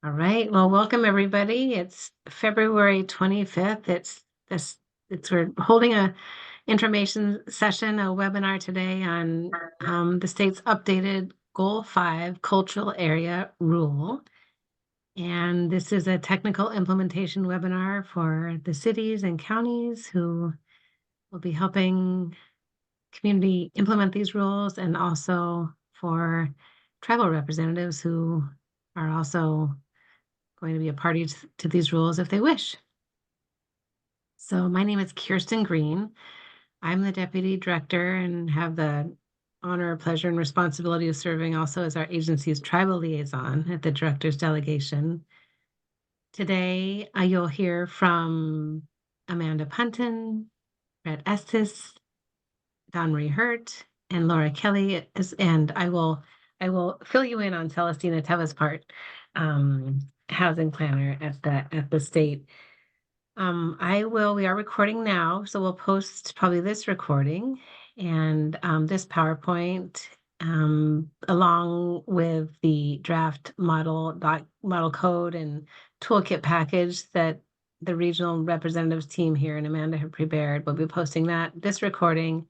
All right. Well, welcome everybody. It's February 25th. We're holding a information session, a webinar today on the state's updated Goal 5 cultural area rule. And this is a technical implementation webinar for the cities and counties who will be helping community implement these rules, and also for tribal representatives who are also going to be a party to these rules if they wish. So my name is Kirsten Green. I'm the Deputy Director and have the honor, pleasure, and responsibility of serving also as our agency's tribal liaison at the Director's Delegation. Today, you'll hear from Amanda Punton, Brett Estes, Don Marie Hurt, and Laura Kelly, and I will fill you in on Celestina Teva's part, housing planner at the state. We are recording now, so we'll post probably this recording and this PowerPoint along with the draft model code and toolkit package that the regional representatives team here and Amanda have prepared. We'll be posting this recording,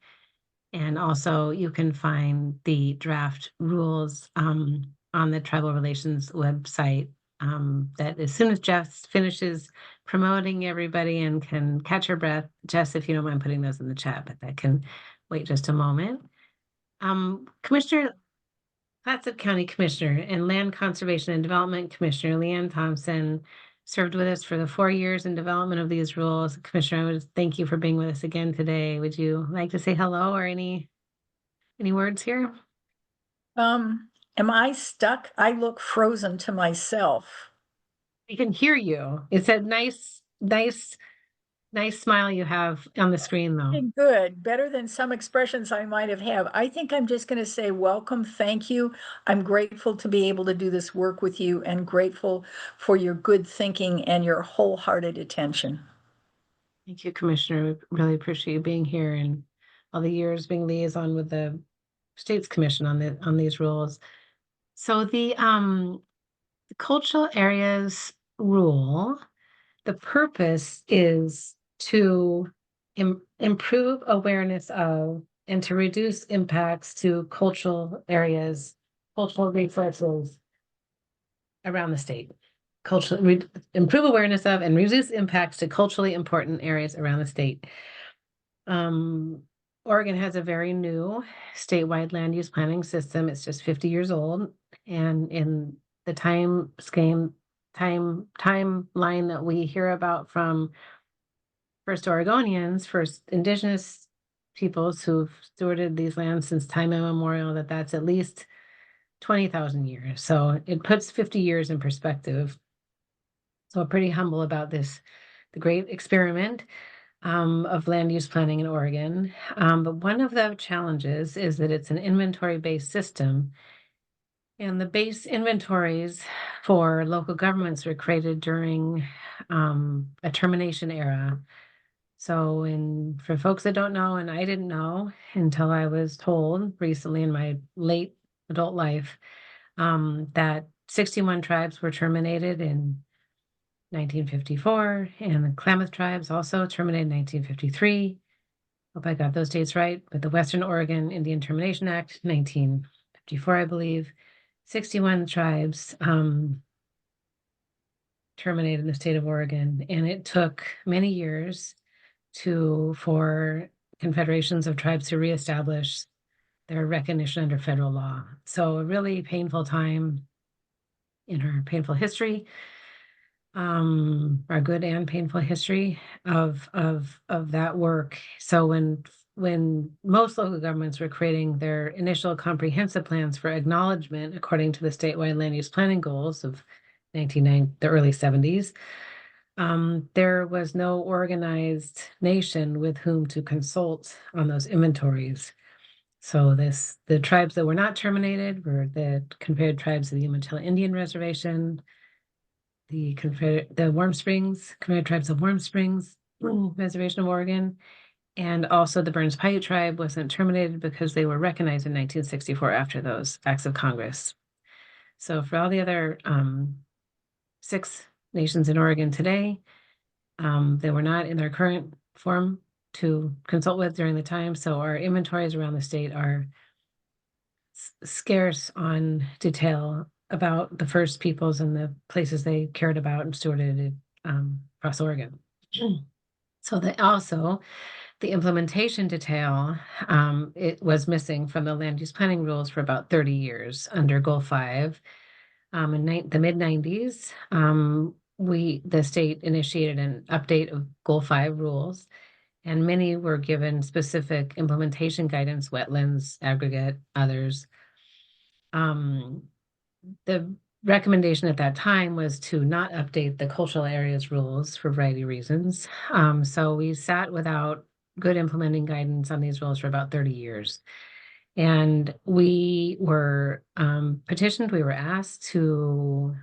and also you can find the draft rules on the Tribal Relations website. That as soon as Jess finishes promoting everybody and can catch her breath, Jess, if you don't mind putting those in the chat, but that can wait just a moment. Commissioner, Clatsop County Commissioner and Land Conservation and Development Commissioner Leanne Thompson served with us for the 4 years in development of these rules. Commissioner, I would thank you for being with us again today. Would you like to say hello or any words here? Am I stuck? I look frozen to myself. We can hear you. It's a nice smile you have on the screen, though. Good, better than some expressions I might have. I think I'm just going to say welcome, thank you. I'm grateful to be able to do this work with you and grateful for your good thinking and your wholehearted attention. Thank you, Commissioner. We really appreciate you being here and all the years being liaison with the States Commission on these rules. So the cultural areas rule, the purpose is to improve awareness of and to reduce impacts to cultural areas, cultural resources around the state. Improve awareness of and reduce impacts to culturally important areas around the state. Oregon has a very new statewide land use planning system. It's just 50 years old, and in the timeline that we hear about from first Oregonians, first Indigenous peoples who've stewarded these lands since time immemorial, that's at least 20,000 years. So it puts 50 years in perspective. So we're pretty humble about this, the great experiment of land use planning in Oregon. But one of the challenges is that it's an inventory-based system, and the base inventories for local governments were created during a termination era. So for folks that don't know, and I didn't know until I was told recently in my late adult life, that 61 tribes were terminated in 1954, and the Klamath tribes also terminated in 1953. Hope I got those dates right. But the Western Oregon Indian Termination Act, 1954, I believe, 61 tribes terminated in the state of Oregon, and it took many years for confederations of tribes to reestablish their recognition under federal law. So a really painful time in our painful history, our good and painful history of that work. So when most local governments were creating their initial comprehensive plans for acknowledgement according to the statewide land use planning goals of the early 70s, there was no organized nation with whom to consult on those inventories. So the tribes that were not terminated were the Confederate tribes of the Umatilla Indian Reservation, the Warm Springs, Confederate tribes of Warm Springs Reservation of Oregon, and also the Burns Paiute tribe wasn't terminated because they were recognized in 1964 after those acts of Congress. So for all the other 6 nations in Oregon today. They were not in their current form to consult with during the time, so our inventories around the state are scarce on detail about the First Peoples and the places they cared about and stewarded across Oregon. So the implementation detail, it was missing from the land use planning rules for about 30 years under Goal 5. In the mid-90s, the state initiated an update of Goal 5 rules, and many were given specific implementation guidance, wetlands, aggregate, others. The recommendation at that time was to not update the cultural areas rules for a variety of reasons. So we sat without good implementing guidance on these rules for about 30 years. And we were petitioned, we were asked to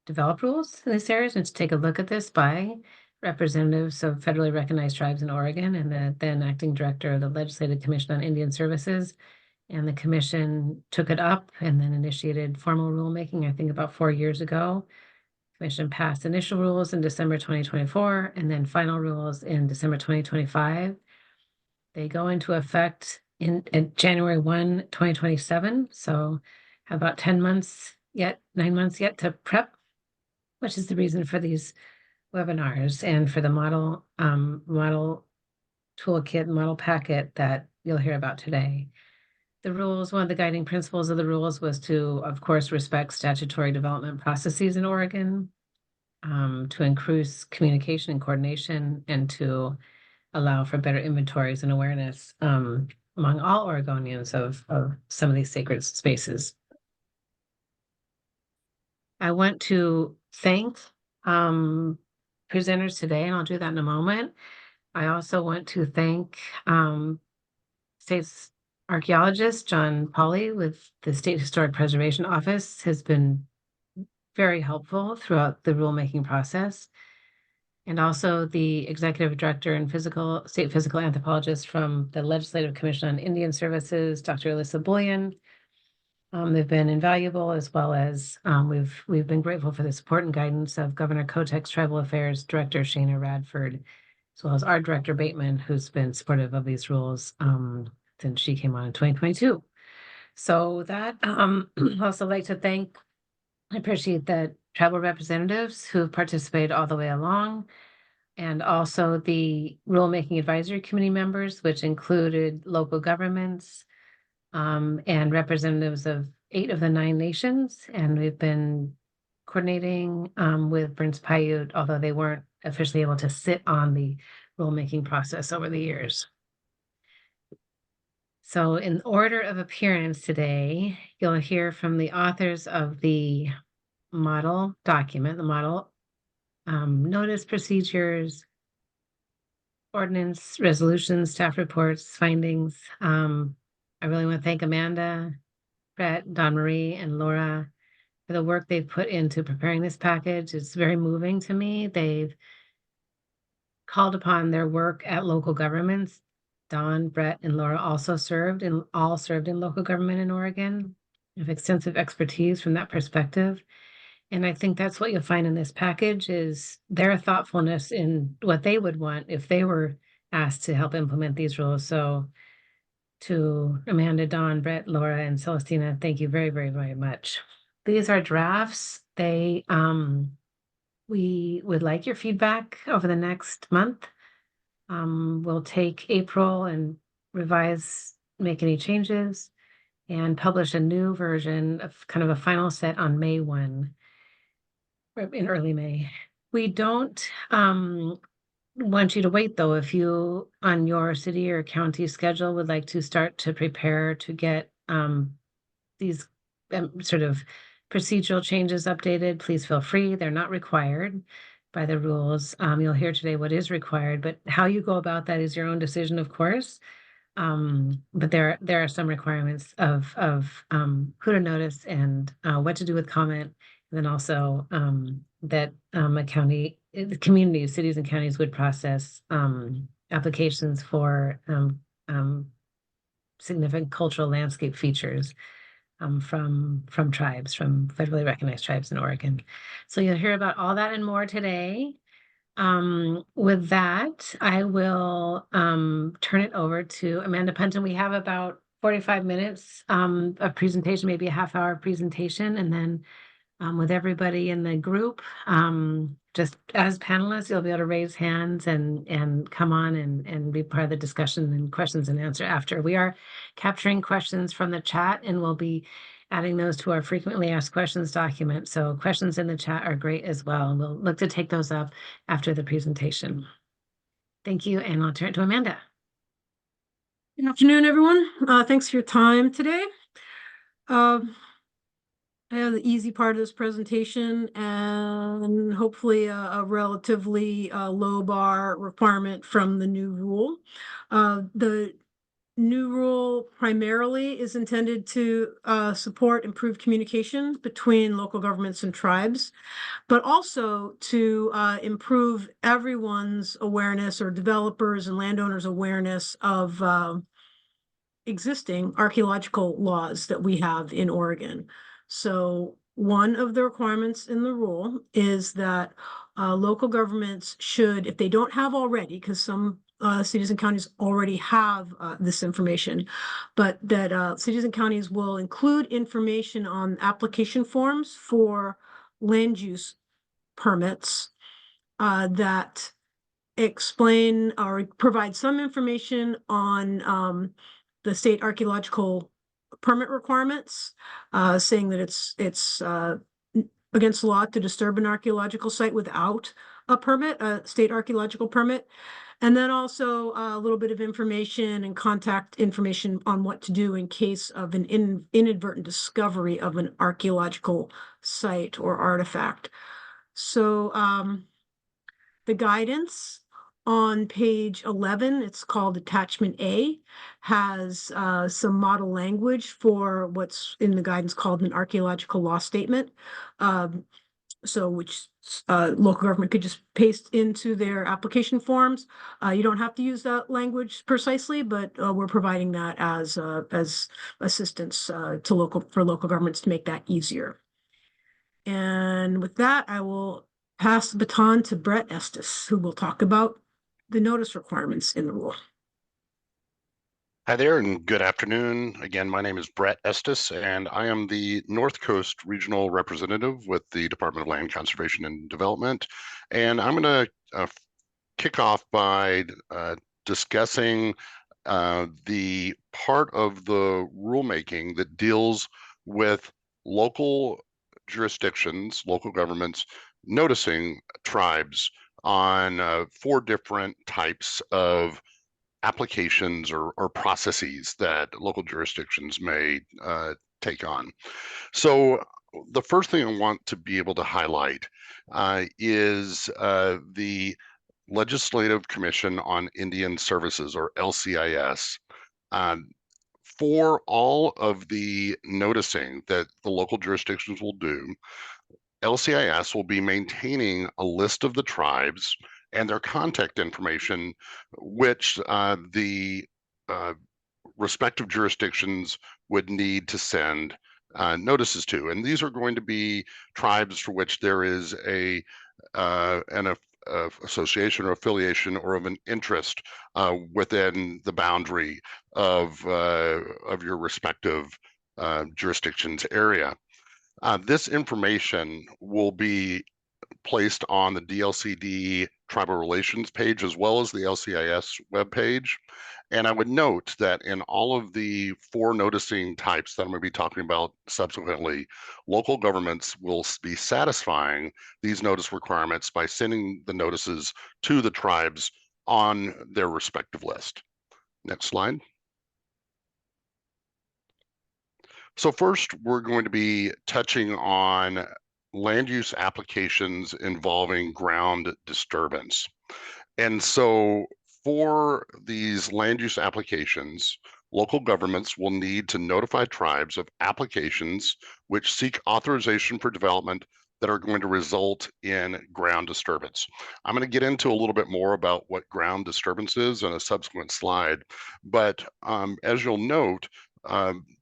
develop rules in these areas and to take a look at this by representatives of federally recognized tribes in Oregon and the then acting director of the Legislative Commission on Indian Services. And the commission took it up and then initiated formal rulemaking, I think about 4 years ago. Commission passed initial rules in December 2024 and then final rules in December 2025. They go into effect in January 1, 2027. So have about 9 months yet to prep, which is the reason for these webinars and for the model toolkit, model packet that you'll hear about today. The rules, one of the guiding principles of the rules was to, of course, respect statutory development processes in Oregon, to increase communication and coordination, and to allow for better inventories and awareness among all Oregonians of some of these sacred spaces. I want to thank presenters today, and I'll do that in a moment. I also want to thank State's archaeologist John Pauley with the State Historic Preservation Office has been very helpful throughout the rulemaking process. And also the executive director and state physical anthropologist from the Legislative Commission on Indian Services, Dr. Alyssa Bullion. They've been invaluable, as well as we've been grateful for the support and guidance of Governor Kotek's Tribal Affairs Director Shana Radford, as well as our Director Bateman, who's been supportive of these rules since she came on in 2022. So that I'd also like to I appreciate the tribal representatives who have participated all the way along, and also the rulemaking advisory committee members, which included local governments and representatives of 8 of the 9 nations. And we've been coordinating with Burns Paiute, although they weren't officially able to sit on the rulemaking process over the years. So in order of appearance today, you'll hear from the authors of the model document, the model notice, procedures, ordinance, resolutions, staff reports, findings. I really want to thank Amanda, Brett, Don Marie, and Laura for the work they've put into preparing this package. It's very moving to me. They've called upon their work at local governments. Don, Brett, and Laura also served in local government in Oregon, have extensive expertise from that perspective. And I think that's what you'll find in this package is their thoughtfulness in what they would want if they were asked to help implement these rules. So to Amanda, Don, Brett, Laura, and Celestina, thank you very, very, very much. These are drafts. We would like your feedback over the next month. We'll take April and revise, make any changes, and publish a new version of kind of a final set on May 1, in early May. We don't want you to wait, though. If you, on your city or county schedule, would like to start to prepare to get these sort of procedural changes updated, please feel free. They're not required by the rules. You'll hear today what is required, but how you go about that is your own decision, of course. But there are some requirements of who to notice and what to do with comment, and then also that a county, the communities, cities and counties would process applications for significant cultural landscape features from tribes, from federally recognized tribes in Oregon. So you'll hear about all that and more today. With that, I will turn it over to Amanda Punton. We have about 45 minutes of presentation, maybe a half-hour presentation, and then with everybody in the group, just as panelists, you'll be able to raise hands and come on and be part of the discussion and questions and answer after. We are capturing questions from the chat, and we'll be adding those to our frequently asked questions document. So questions in the chat are great as well. And we'll look to take those up after the presentation. Thank you, and I'll turn it to Amanda. Good afternoon, everyone. Thanks for your time today. I have the easy part of this presentation and hopefully a relatively low bar requirement from the new rule. The new rule primarily is intended to support improved communication between local governments and tribes, but also to improve everyone's awareness, or developers and landowners' awareness of existing archaeological laws that we have in Oregon. So one of the requirements in the rule is that local governments should, if they don't have already, because some cities and counties already have this information, but that cities and counties will include information on application forms for land use permits that explain or provide some information on the state archaeological permit requirements, saying that it's against the law to disturb an archaeological site without a permit, a state archaeological permit. And then also a little bit of information and contact information on what to do in case of an inadvertent discovery of an archaeological site or artifact. So the guidance on page 11, it's called Attachment A, has some model language for what's in the guidance called an archaeological law statement. So which local government could just paste into their application forms. You don't have to use that language precisely, but we're providing that as assistance to local governments to make that easier. And with that, I will pass the baton to Brett Estes, who will talk about the notice requirements in the rule. Hi there, and good afternoon. Again, my name is Brett Estes, and I am the North Coast Regional Representative with the Department of Land Conservation and Development. And I'm going to kick off by discussing the part of the rulemaking that deals with local jurisdictions, local governments, noticing tribes on 4 different types of applications or processes that local jurisdictions may take on. So the first thing I want to be able to highlight is the Legislative Commission on Indian Services, or LCIS. For all of the noticing that the local jurisdictions will do, LCIS will be maintaining a list of the tribes and their contact information, which the respective jurisdictions would need to send notices to. And these are going to be tribes for which there is an association or affiliation or of an interest within the boundary of your respective jurisdiction's area. This information will be placed on the DLCD Tribal Relations page as well as the LCIS webpage. And I would note that in all of the 4 noticing types that I'm going to be talking about subsequently, local governments will be satisfying these notice requirements by sending the notices to the tribes on their respective list. Next slide. So first, we're going to be touching on land use applications involving ground disturbance. And so for these land use applications, local governments will need to notify tribes of applications which seek authorization for development that are going to result in ground disturbance. I'm going to get into a little bit more about what ground disturbance is in a subsequent slide, but as you'll note,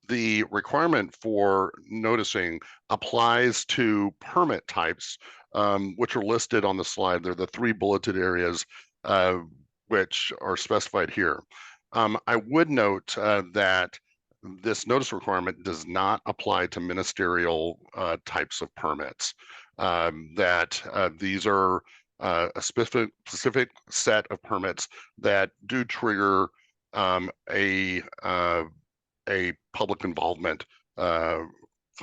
the requirement for noticing applies to permit types, which are listed on the slide. They're the 3 bulleted areas which are specified here. I would note that this notice requirement does not apply to ministerial types of permits. These are a specific set of permits that do trigger a public involvement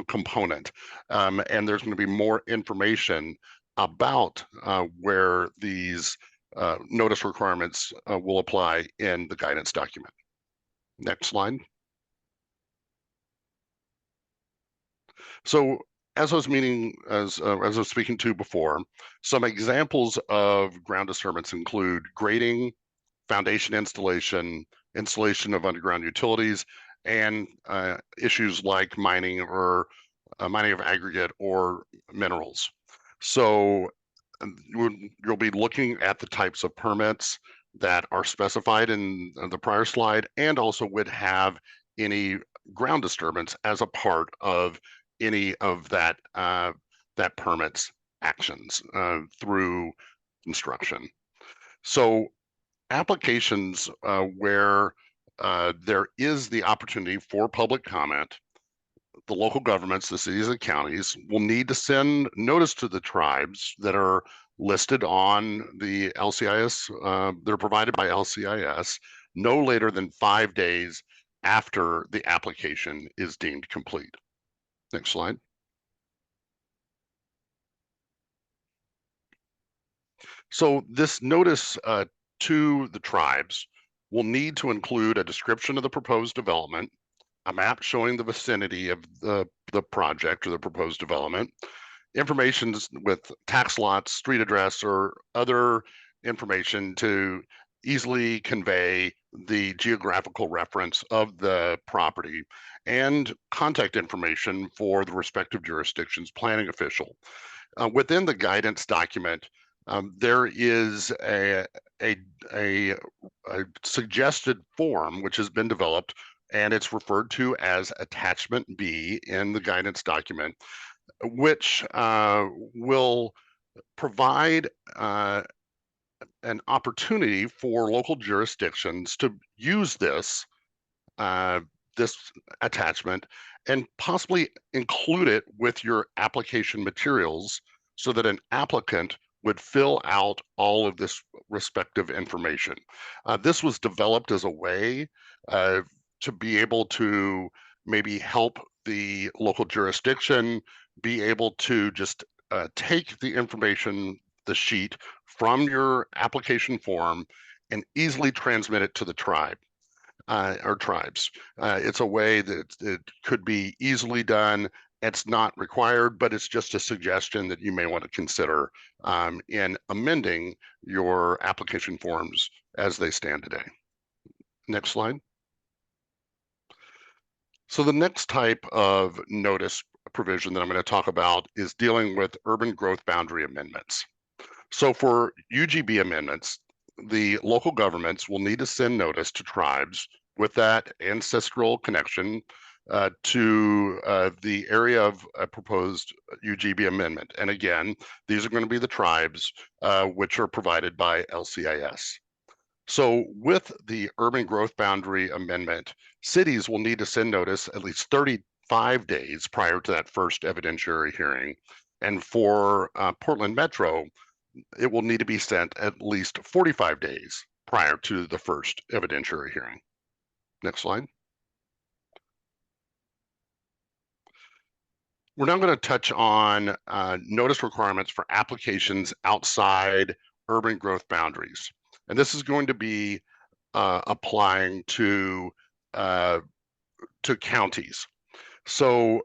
component, and there's going to be more information about where these notice requirements will apply in the guidance document. Next slide. So as I was speaking to before, some examples of ground disturbance include grading, foundation installation, installation of underground utilities, and issues like mining or mining of aggregate or minerals. So you'll be looking at the types of permits that are specified in the prior slide, and also would have any ground disturbance as a part of any of that permit's actions through construction. So applications where there is the opportunity for public comment, the local governments, the cities and counties, will need to send notice to the tribes that are listed on the LCIS, they're provided by LCIS, no later than 5 days after the application is deemed complete. Next slide. So this notice to the tribes will need to include a description of the proposed development, a map showing the vicinity of the project or the proposed development, information with tax lots, street address, or other information to easily convey the geographical reference of the property, and contact information for the respective jurisdiction's planning official. Within the guidance document, there is a suggested form which has been developed, and it's referred to as Attachment B in the guidance document, which will provide an opportunity for local jurisdictions to use this attachment and possibly include it with your application materials, so that an applicant would fill out all of this respective information. This was developed as a way to be able to maybe help the local jurisdiction be able to just take the information, the sheet from your application form, and easily transmit it to the tribe or tribes. It's a way that it could be easily done. It's not required, but it's just a suggestion that you may want to consider in amending your application forms as they stand today. Next slide. So the next type of notice provision that I'm going to talk about is dealing with urban growth boundary amendments. So for UGB amendments, the local governments will need to send notice to tribes with that ancestral connection to the area of a proposed UGB amendment. And again, these are going to be the tribes which are provided by LCIS. So with the urban growth boundary amendment, cities will need to send notice at least 35 days prior to that first evidentiary hearing. And for Portland Metro, it will need to be sent at least 45 days prior to the first evidentiary hearing. Next slide. We're now going to touch on notice requirements for applications outside urban growth boundaries. And this is going to be applying to counties. So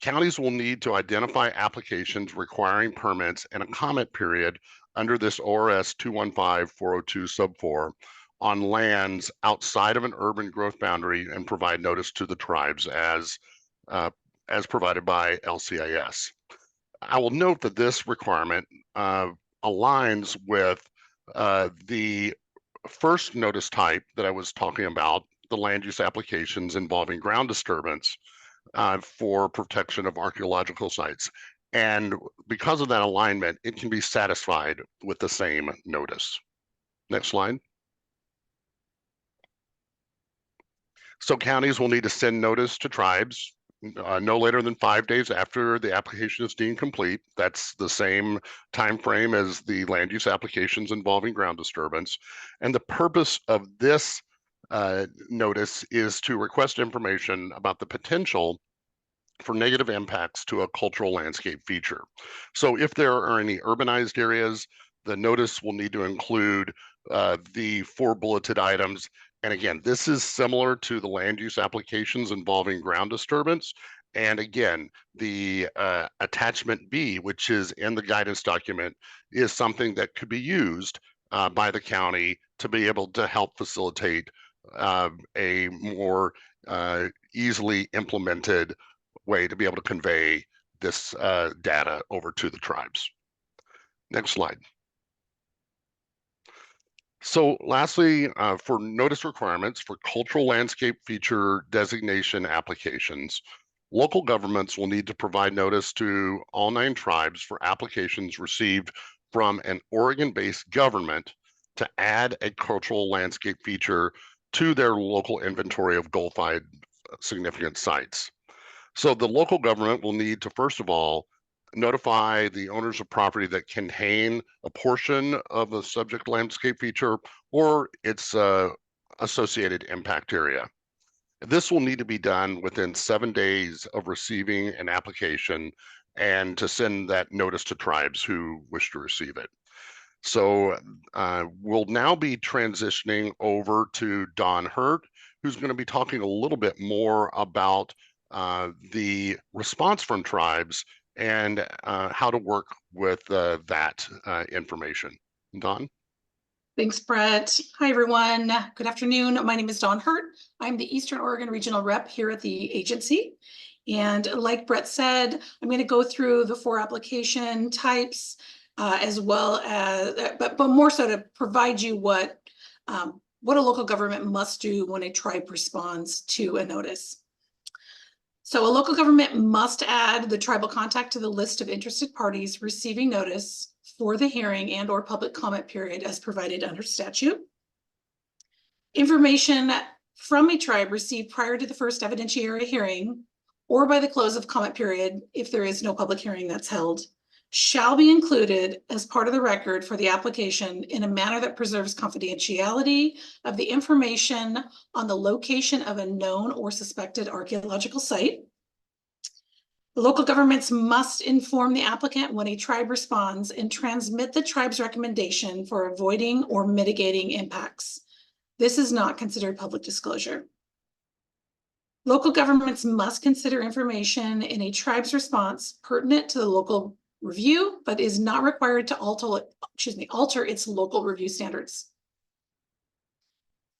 counties will need to identify applications requiring permits and a comment period under this ORS 215-402 sub 4 on lands outside of an urban growth boundary, and provide notice to the tribes as provided by LCIS. I will note that this requirement aligns with the first notice type that I was talking about the land use applications involving ground disturbance for protection of archaeological sites. And because of that alignment, it can be satisfied with the same notice. Next slide. So counties will need to send notice to tribes no later than 5 days after the application is deemed complete. That's the same time frame as the land use applications involving ground disturbance. And the purpose of this notice is to request information about the potential for negative impacts to a cultural landscape feature. So if there are any urbanized areas, the notice will need to include the 4 bulleted items. And again, this is similar to the land use applications involving ground disturbance. And again, the attachment B, which is in the guidance document, is something that could be used by the county to be able to help facilitate a more easily implemented way to be able to convey this data over to the tribes. Next slide. So lastly, for notice requirements for cultural landscape feature designation applications, local governments will need to provide notice to all 9 tribes for applications received from an Oregon-based government to add a cultural landscape feature to their local inventory of Goal5 significant sites. So the local government will need to, first of all, notify the owners of property that contain a portion of the subject landscape feature or its associated impact area. This will need to be done within 7 days of receiving an application and to send that notice to tribes who wish to receive it. So we'll now be transitioning over to Don Hurt, who's going to be talking a little bit more about the response from tribes and how to work with that information. Don? Thanks, Brett. Hi, everyone. Good afternoon. My name is Dawn Hurt. I'm the Eastern Oregon Regional Rep here at the agency. And like Brett said, I'm going to go through the 4 application types as well as, but more so to provide you what a local government must do when a tribe responds to a notice. So a local government must add the tribal contact to the list of interested parties receiving notice for the hearing and or public comment period as provided under statute. Information from a tribe received prior to the first evidentiary hearing or by the close of comment period, if there is no public hearing that's held, shall be included as part of the record for the application in a manner that preserves confidentiality of the information on the location of a known or suspected archaeological site. The local governments must inform the applicant when a tribe responds and transmit the tribe's recommendation for avoiding or mitigating impacts. This is not considered public disclosure. Local governments must consider information in a tribe's response pertinent to the local review, but is not required to alter its local review standards.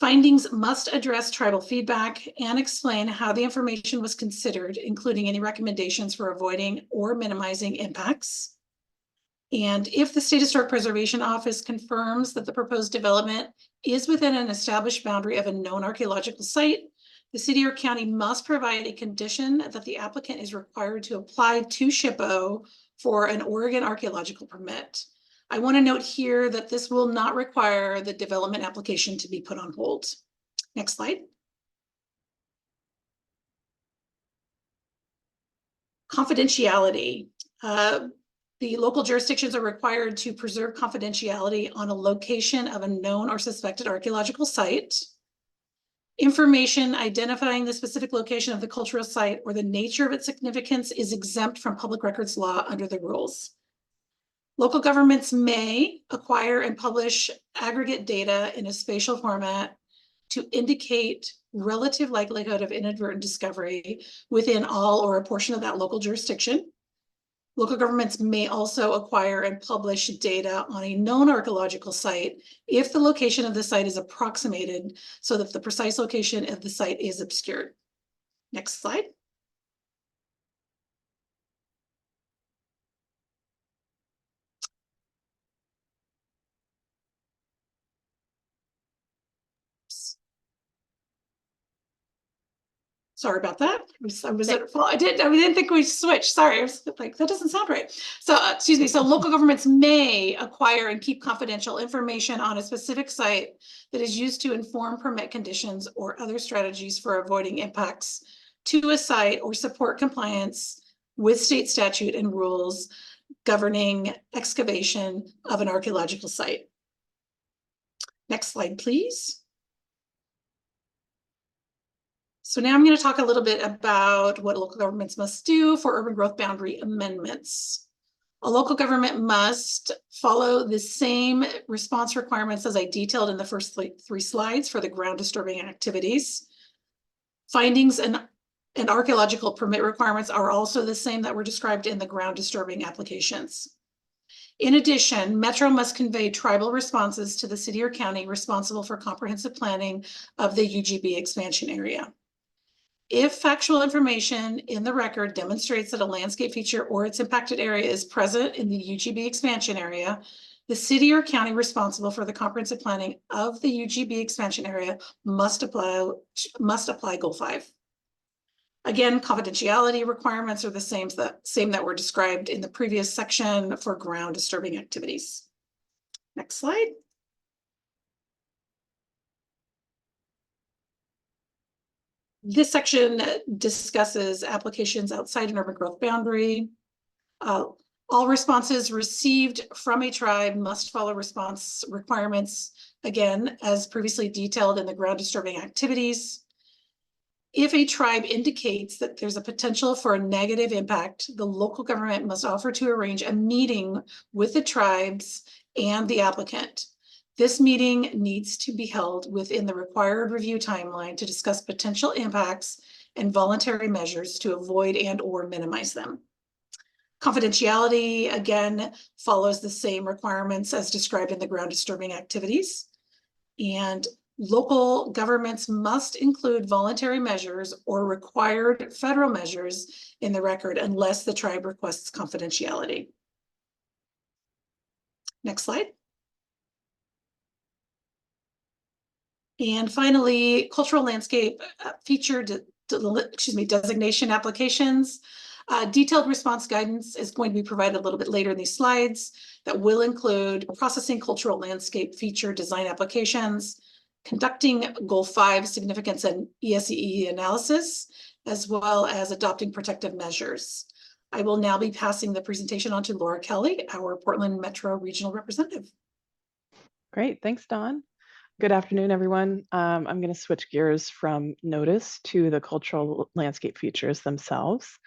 Findings must address tribal feedback and explain how the information was considered, including any recommendations for avoiding or minimizing impacts. And if the State Historic Preservation Office confirms that the proposed development is within an established boundary of a known archaeological site, the city or county must provide a condition that the applicant is required to apply to SHPO for an Oregon archaeological permit. I want to note here that this will not require the development application to be put on hold. Next slide. Confidentiality. The local jurisdictions are required to preserve confidentiality on a location of a known or suspected archaeological site. Information identifying the specific location of the cultural site or the nature of its significance is exempt from public records law under the rules. Local governments may acquire and publish aggregate data in a spatial format to indicate relative likelihood of inadvertent discovery within all or a portion of that local jurisdiction. Local governments may also acquire and publish data on a known archaeological site if the location of the site is approximated so that the precise location of the site is obscured. Next slide. Sorry about that. I didn't think we switched. Sorry. I was like, that doesn't sound right. So, excuse me. So local governments may acquire and keep confidential information on a specific site that is used to inform permit conditions or other strategies for avoiding impacts to a site or support compliance with state statute and rules governing excavation of an archaeological site. Next slide, please. So now I'm going to talk a little bit about what local governments must do for urban growth boundary amendments. A local government must follow the same response requirements as I detailed in the first three slides for the ground disturbing activities. Findings and archaeological permit requirements are also the same that were described in the ground disturbing applications. In addition, Metro must convey tribal responses to the city or county responsible for comprehensive planning of the UGB expansion area. If factual information in the record demonstrates that a landscape feature or its impacted area is present in the UGB expansion area, the city or county responsible for the comprehensive planning of the UGB expansion area must apply Goal 5. Again, confidentiality requirements are the same that were described in the previous section for ground disturbing activities. Next slide. This section discusses applications outside an urban growth boundary. All responses received from a tribe must follow response requirements, again, as previously detailed in the ground disturbing activities. If a tribe indicates that there's a potential for a negative impact, the local government must offer to arrange a meeting with the tribes and the applicant. This meeting needs to be held within the required review timeline to discuss potential impacts and voluntary measures to avoid and or minimize them. Confidentiality, again, follows the same requirements as described in the ground disturbing activities. And local governments must include voluntary measures or required federal measures in the record unless the tribe requests confidentiality. Next slide. And finally, cultural landscape feature designation applications. Detailed response guidance is going to be provided a little bit later in these slides that will include processing cultural landscape feature design applications, conducting Goal 5 significance and ESEE analysis, as well as adopting protective measures. I will now be passing the presentation on to Laura Kelly, our Portland Metro Regional Representative. Great, thanks, Dawn. Good afternoon, everyone. I'm going to switch gears from notice to the cultural landscape features themselves.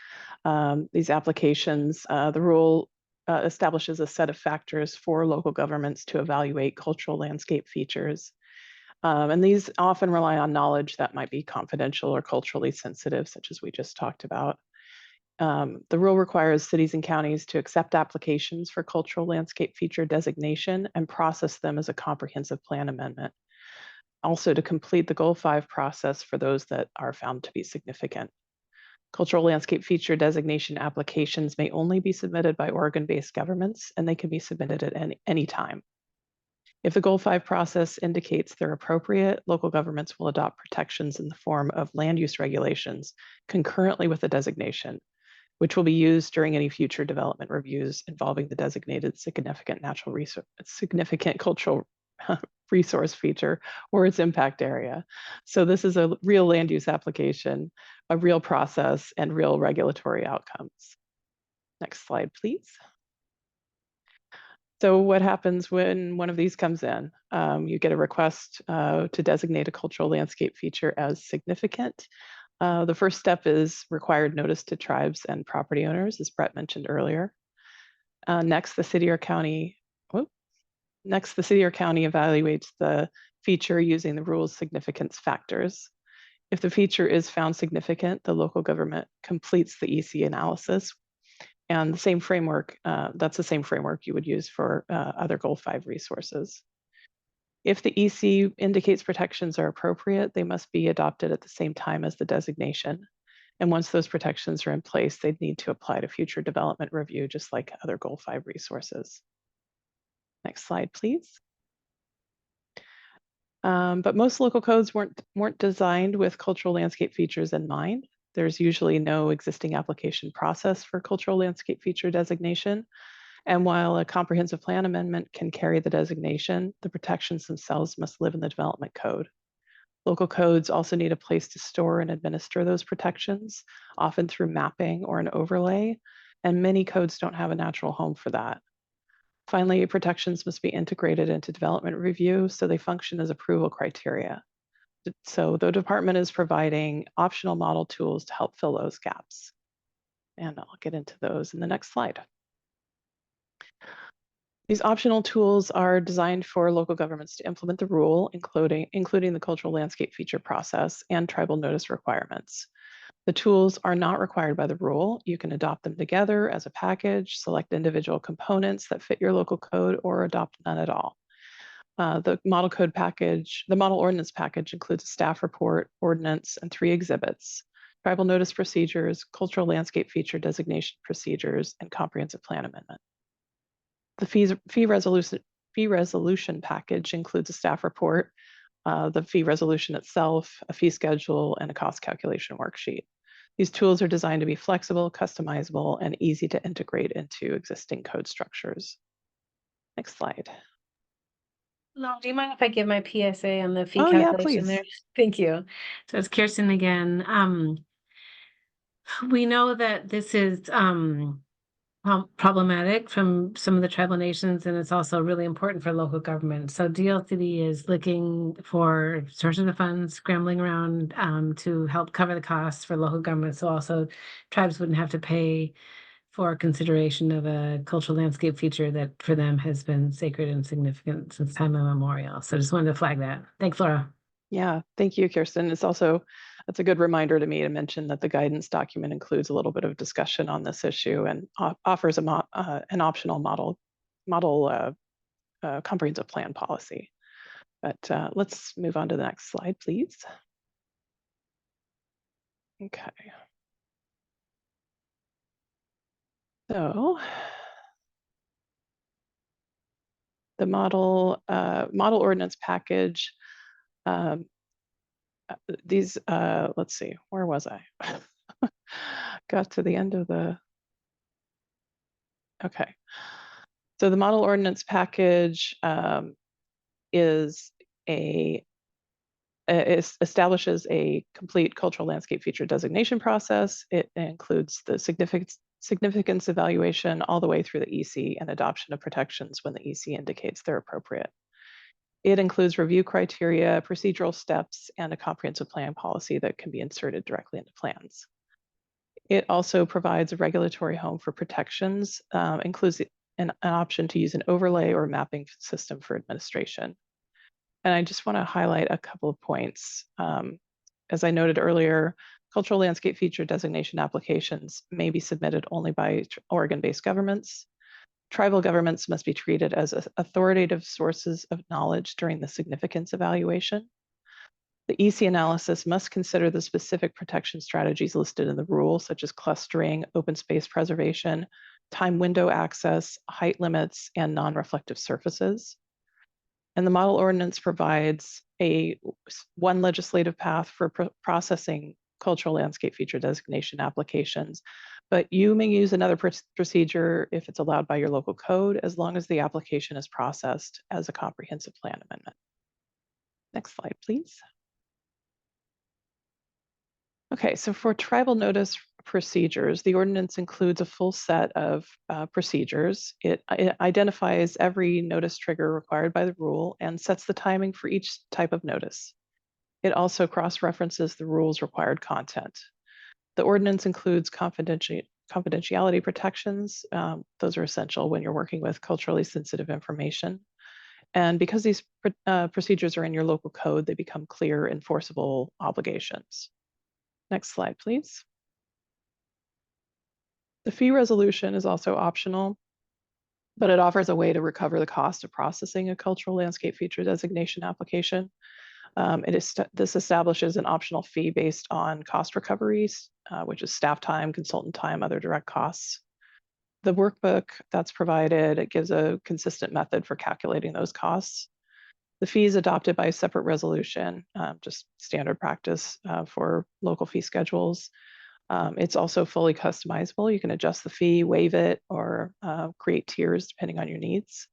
These applications, the rule establishes a set of factors for local governments to evaluate cultural landscape features. And these often rely on knowledge that might be confidential or culturally sensitive, such as we just talked about. The rule requires cities and counties to accept applications for cultural landscape feature designation and process them as a comprehensive plan amendment. Also to complete the Goal 5 process for those that are found to be significant. Cultural landscape feature designation applications may only be submitted by Oregon-based governments, and they can be submitted at any time. If the Goal 5 process indicates they're appropriate, local governments will adopt protections in the form of land use regulations concurrently with the designation, which will be used during any future development reviews involving the designated significant cultural resource feature or its impact area. So this is a real land use application, a real process, and real regulatory outcomes. Next slide, please. So what happens when one of these comes in? You get a request to designate a cultural landscape feature as significant. The first step is required notice to tribes and property owners, as Brett mentioned earlier. Next, the city or county evaluates the feature using the rule's significance factors. If the feature is found significant, the local government completes the EC analysis. And the same framework, that's the same framework you would use for other Goal 5 resources. If the EC indicates protections are appropriate, they must be adopted at the same time as the designation. And once those protections are in place, they'd need to apply to future development review, just like other Goal 5 resources. Next slide, please. But most local codes weren't designed with cultural landscape features in mind. There's usually no existing application process for cultural landscape feature designation. And while a comprehensive plan amendment can carry the designation, the protections themselves must live in the development code. Local codes also need a place to store and administer those protections, often through mapping or an overlay, and many codes don't have a natural home for that. Finally, protections must be integrated into development review so they function as approval criteria. So the department is providing optional model tools to help fill those gaps. And I'll get into those in the next slide. These optional tools are designed for local governments to implement the rule, including the cultural landscape feature process and tribal notice requirements. The tools are not required by the rule. You can adopt them together as a package, select individual components that fit your local code, or adopt none at all. The model ordinance package includes a staff report, ordinance, and 3 exhibits: tribal notice procedures, cultural landscape feature designation procedures, and comprehensive plan amendment. The fee resolution package includes a staff report, the fee resolution itself, a fee schedule, and a cost calculation worksheet. These tools are designed to be flexible, customizable, and easy to integrate into existing code structures. Next slide. No, do you mind if I give my PSA on the fee Oh, yeah, calculation please. there? Thank you. So it's Kirsten again. We know that this is problematic from some of the tribal nations, and it's also really important for local government. So DLCD is looking for sources of funds, scrambling around to help cover the costs for local government. So also tribes wouldn't have to pay for consideration of a cultural landscape feature that for them has been sacred and significant since time immemorial. So just wanted to flag that. Thanks, Laura. Yeah, thank you, Kirsten. It's a good reminder to me to mention that the guidance document includes a little bit of discussion on this issue and offers an optional model comprehensive plan policy. But let's move on to the next slide, please. Okay. So the model ordinance package. Let's see, where was I? Got to the end of okay. So the model ordinance package establishes a complete cultural landscape feature designation process. It includes the significance evaluation all the way through the EC and adoption of protections when the EC indicates they're appropriate. It includes review criteria, procedural steps, and a comprehensive plan policy that can be inserted directly into plans. It also provides a regulatory home for protections, includes an option to use an overlay or mapping system for administration. And I just want to highlight a couple of points. As I noted earlier, cultural landscape feature designation applications may be submitted only by Oregon-based governments. Tribal governments must be treated as authoritative sources of knowledge during the significance evaluation. The EC analysis must consider the specific protection strategies listed in the rule, such as clustering, open space preservation, time window access, height limits, and non-reflective surfaces. And the model ordinance provides one legislative path for processing cultural landscape feature designation applications, but you may use another procedure if it's allowed by your local code, as long as the application is processed as a comprehensive plan amendment. Next slide, please. Okay, so for tribal notice procedures, the ordinance includes a full set of procedures. It identifies every notice trigger required by the rule and sets the timing for each type of notice. It also cross-references the rule's required content. The ordinance includes confidentiality protections. Those are essential when you're working with culturally sensitive information. And because these procedures are in your local code, they become clear, enforceable obligations. Next slide, please. The fee resolution is also optional, but it offers a way to recover the cost of processing a cultural landscape feature designation application. This establishes an optional fee based on cost recoveries, which is staff time, consultant time, other direct costs. The workbook that's provided, it gives a consistent method for calculating those costs. The fee is adopted by a separate resolution, just standard practice for local fee schedules. It's also fully customizable. You can adjust the fee, waive it, or create tiers depending on your needs.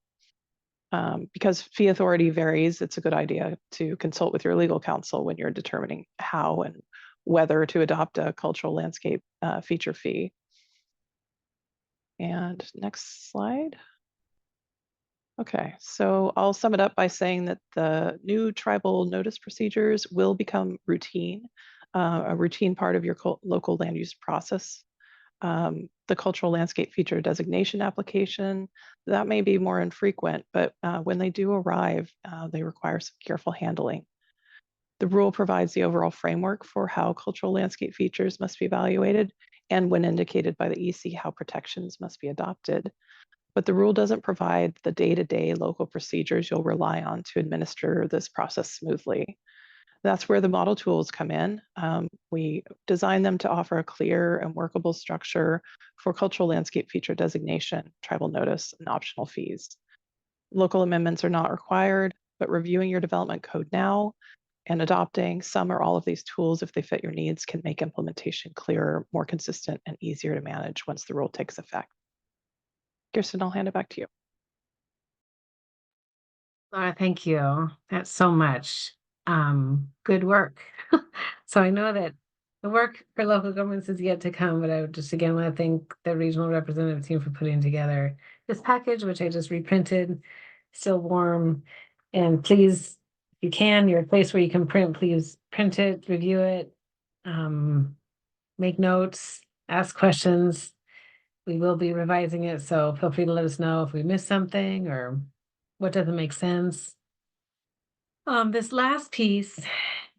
Because fee authority varies, it's a good idea to consult with your legal counsel when you're determining how and whether to adopt a cultural landscape feature fee. And next slide. Okay, so I'll sum it up by saying that the new tribal notice procedures will become routine, a routine part of your local land use process. The cultural landscape feature designation application, that may be more infrequent, but when they do arrive, they require some careful handling. The rule provides the overall framework for how cultural landscape features must be evaluated, and when indicated by the EC, how protections must be adopted. But the rule doesn't provide the day-to-day local procedures you'll rely on to administer this process smoothly. That's where the model tools come in. We design them to offer a clear and workable structure for cultural landscape feature designation, tribal notice, and optional fees. Local amendments are not required, but reviewing your development code now and adopting some or all of these tools if they fit your needs can make implementation clearer, more consistent, and easier to manage once the rule takes effect. Kirsten, I'll hand it back to you. Laura, thank you. That's so much. Good work. So I know that the work for local governments is yet to come, but I would just again want to thank the regional representative team for putting together this package, which I just reprinted, still warm. And please, if you can, your place where you can print, please print it, review it, make notes, ask questions. We will be revising it, so feel free to let us know if we missed something or what doesn't make sense. This last piece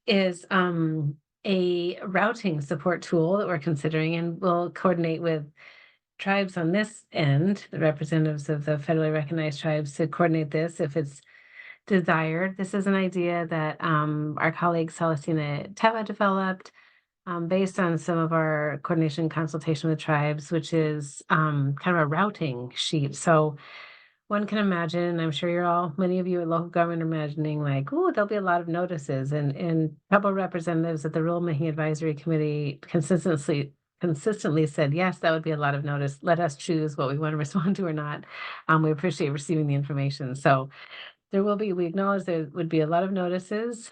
is a routing support tool that we're considering, and we'll coordinate with tribes on this end, the representatives of the federally recognized tribes, to coordinate this if it's desired. This is an idea that our colleague Celestina Teva developed based on some of our coordination consultation with tribes, which is kind of a routing sheet. So one can imagine, I'm sure many of you at local government are imagining like, oh, there'll be a lot of notices, and tribal representatives at the Rulemaking Advisory Committee consistently said, yes, that would be a lot of notice. Let us choose what we want to respond to or not. We appreciate receiving the information. So we acknowledge there would be a lot of notices.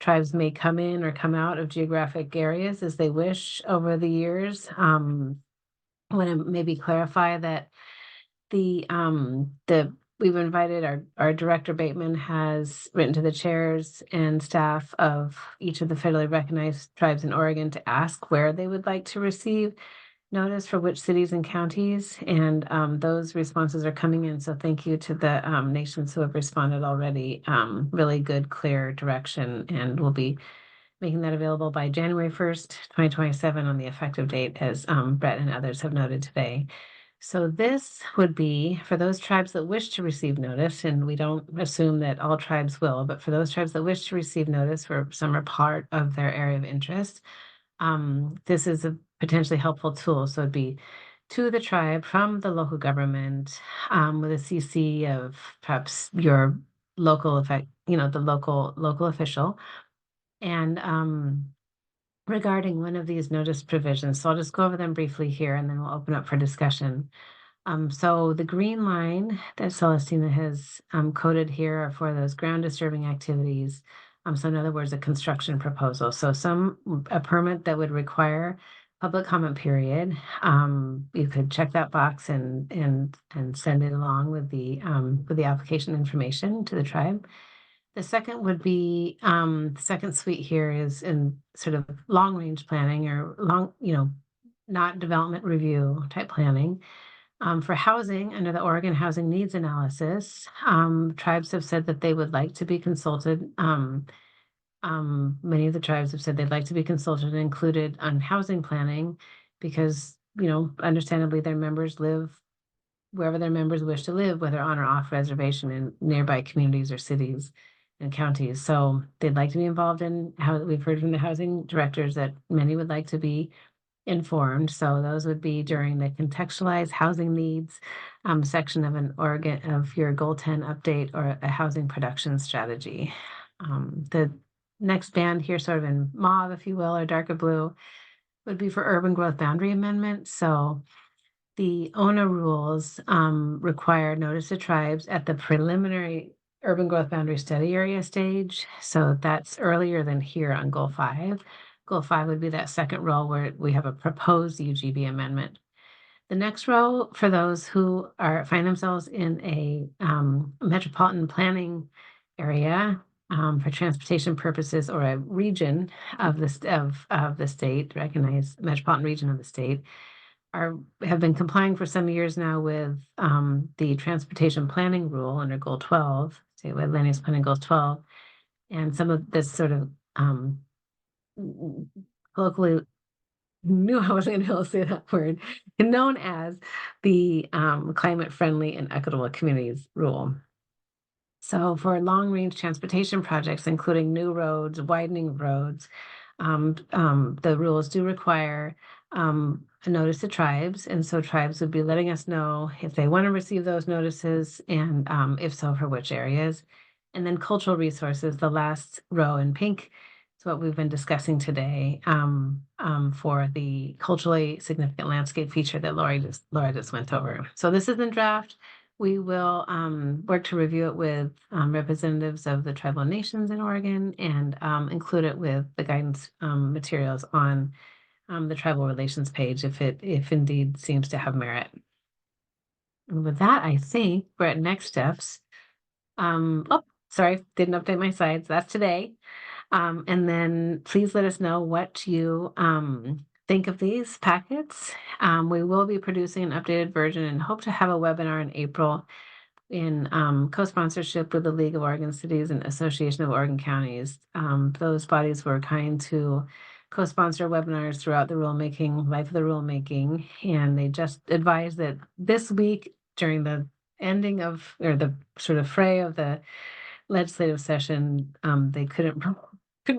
Tribes may come in or come out of geographic areas as they wish over the years. I want to maybe clarify that we've invited our director Bateman has written to the chairs and staff of each of the federally recognized tribes in Oregon to ask where they would like to receive notice for which cities and counties, and those responses are coming in. So thank you to the nations who have responded already. Really good, clear direction, and we'll be making that available by January 1st, 2027 on the effective date, as Brett and others have noted today. So this would be for those tribes that wish to receive notice, and we don't assume that all tribes will, but for those tribes that wish to receive notice for some are part of their area of interest, this is a potentially helpful tool. So it'd be to the tribe from the local government with a CC of perhaps your local the local official, and regarding one of these notice provisions. So I'll just go over them briefly here, and then we'll open up for discussion. So the green line that Celestina has coded here are for those ground disturbing activities. So in other words, a construction proposal. So a permit that would require public comment period. You could check that box and send it along with the application information to the tribe. The second would be the second suite here is in sort of long range planning or not development review type planning. For housing, under the Oregon Housing Needs Analysis, tribes have said that they would like to be consulted. Many of the tribes have said they'd like to be consulted and included on housing planning because, understandably, their members live wherever their members wish to live, whether on or off reservation in nearby communities or cities and counties. So they'd like to be involved in how we've heard from the housing directors that many would like to be informed. So those would be during the contextualized housing needs section of of your Goal 10 update or a housing production strategy. The next band here, sort of in mauve, if you will, or darker blue, would be for urban growth boundary amendment. So the ONA rules require notice to tribes at the preliminary urban growth boundary study area stage. So that's earlier than here on Goal 5. Goal 5 would be that second row where we have a proposed UGB amendment. The next row, for those who find themselves in a metropolitan planning area for transportation purposes, or a region of the state, recognized metropolitan region of the state, have been complying for some years now with the transportation planning rule under Goal 12, statewide land use planning Goal 12, and some of this sort of colloquially, knew I wasn't going to be able to say that word, known as the Climate Friendly and Equitable Communities Rule. So for long-range transportation projects, including new roads, widening roads, the rules do require a notice to tribes, and so tribes would be letting us know if they want to receive those notices, and if so, for which areas. And then cultural resources, the last row in pink, is what we've been discussing today for the culturally significant landscape feature that Laura just went over. So this is in draft. We will work to review it with representatives of the tribal nations in Oregon, and include it with the guidance materials on the tribal relations page if indeed seems to have merit. And with that, I think we're at next steps. Oh, sorry, didn't update my slides. That's today. And then please let us know what you think of these packets. We will be producing an updated version and hope to have a webinar in April in co-sponsorship with the League of Oregon Cities and Association of Oregon Counties. Those bodies were kind to co-sponsor webinars throughout the rulemaking, life of the rulemaking, and they just advised that this week during the ending of, or the sort of fray of the legislative session, they couldn't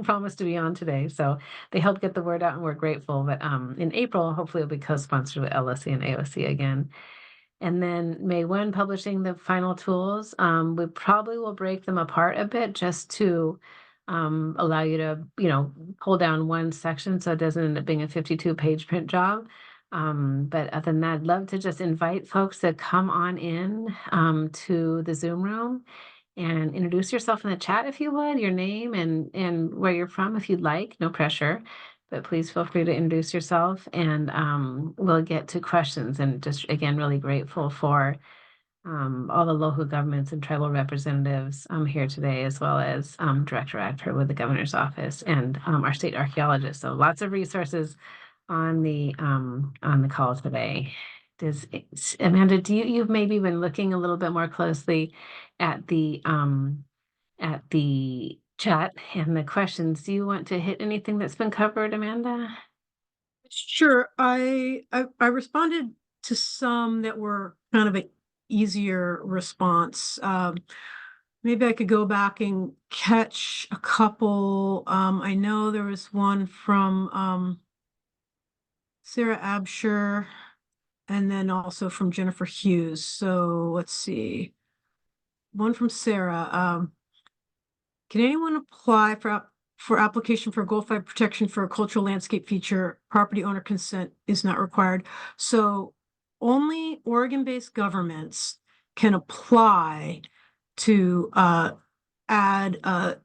promise to be on today, so they helped get the word out, and we're grateful. But in April, hopefully it'll be co-sponsored with LSC and AOC again. And then May 1, publishing the final tools. We probably will break them apart a bit just to allow you to, pull down one section so it doesn't end up being a 52-page print job. But other than that, I'd love to just invite folks to come on in to the Zoom room and introduce yourself in the chat if you would, your name and where you're from if you'd like, no pressure. But please feel free to introduce yourself, and we'll get to questions. And just, again, really grateful for all the local governments and tribal representatives here today, as well as Director Actor with the Governor's Office and our state archaeologist. So lots of resources on the call today. Amanda, you've maybe been looking a little bit more closely at the chat and the questions. Do you want to hit anything that's been covered, Amanda? Sure. I responded to some that were kind of an easier response. Maybe I could go back and catch a couple. I know there was one from Sarah Absher, and then also from Jennifer Hughes. So let's see. One from Sarah. Can anyone apply for application for Goal 5 protection for a cultural landscape feature? Property owner consent is not required. So only Oregon-based governments can apply to add a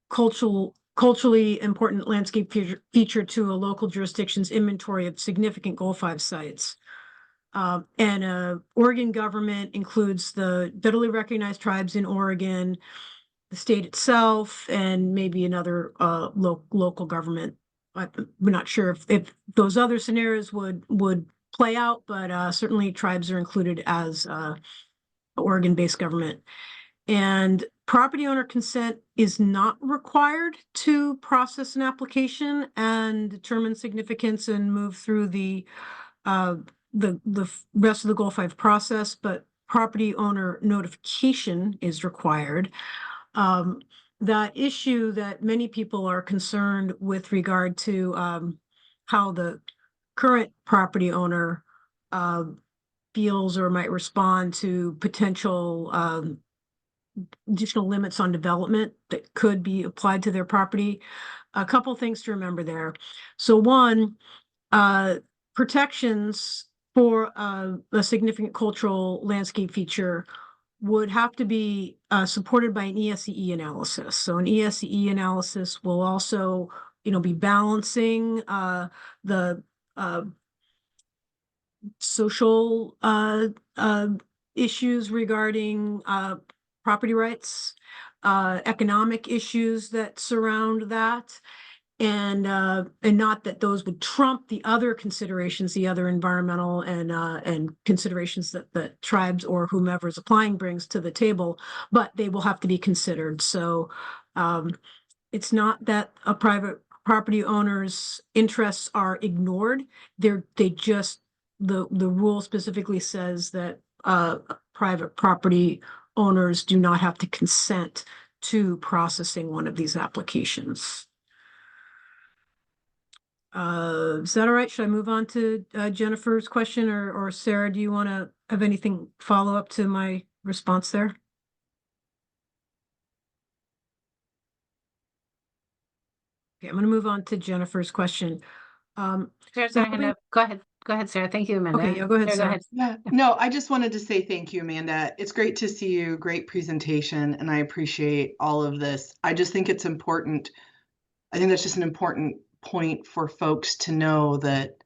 culturally important landscape feature to a local jurisdiction's inventory of significant Goal 5 sites. And Oregon government includes the federally recognized tribes in Oregon, the state itself, and maybe another local government. We're not sure if those other scenarios would play out, but certainly tribes are included as Oregon-based government. And property owner consent is not required to process an application and determine significance and move through the rest of the Goal 5 process, but property owner notification is required. That issue that many people are concerned with regard to how the current property owner feels or might respond to potential additional limits on development that could be applied to their property. A couple things to remember there. So one, protections for a significant cultural landscape feature would have to be supported by an ESCE analysis. So an ESCE analysis will also, be balancing the social issues regarding property rights, economic issues that surround that, and not that those would trump the other considerations, the other environmental and considerations that the tribes or whomever is applying brings to the table, but they will have to be considered. So it's not that a private property owner's interests are ignored. The rule specifically says that private property owners do not have to consent to processing one of these applications. Is that all right? Should I move on to Jennifer's question, or Sarah, do you want to have anything follow up to my response there? Okay, I'm going to move on to Jennifer's question. Sarah's not gonna, go ahead, Sarah. Thank you, Amanda. Okay, yeah, go ahead, Sarah. Yeah, no, I just wanted to say thank you, Amanda. It's great to see you. Great presentation, and I appreciate all of this. I just think it's important. I think that's just an important point for folks to know that,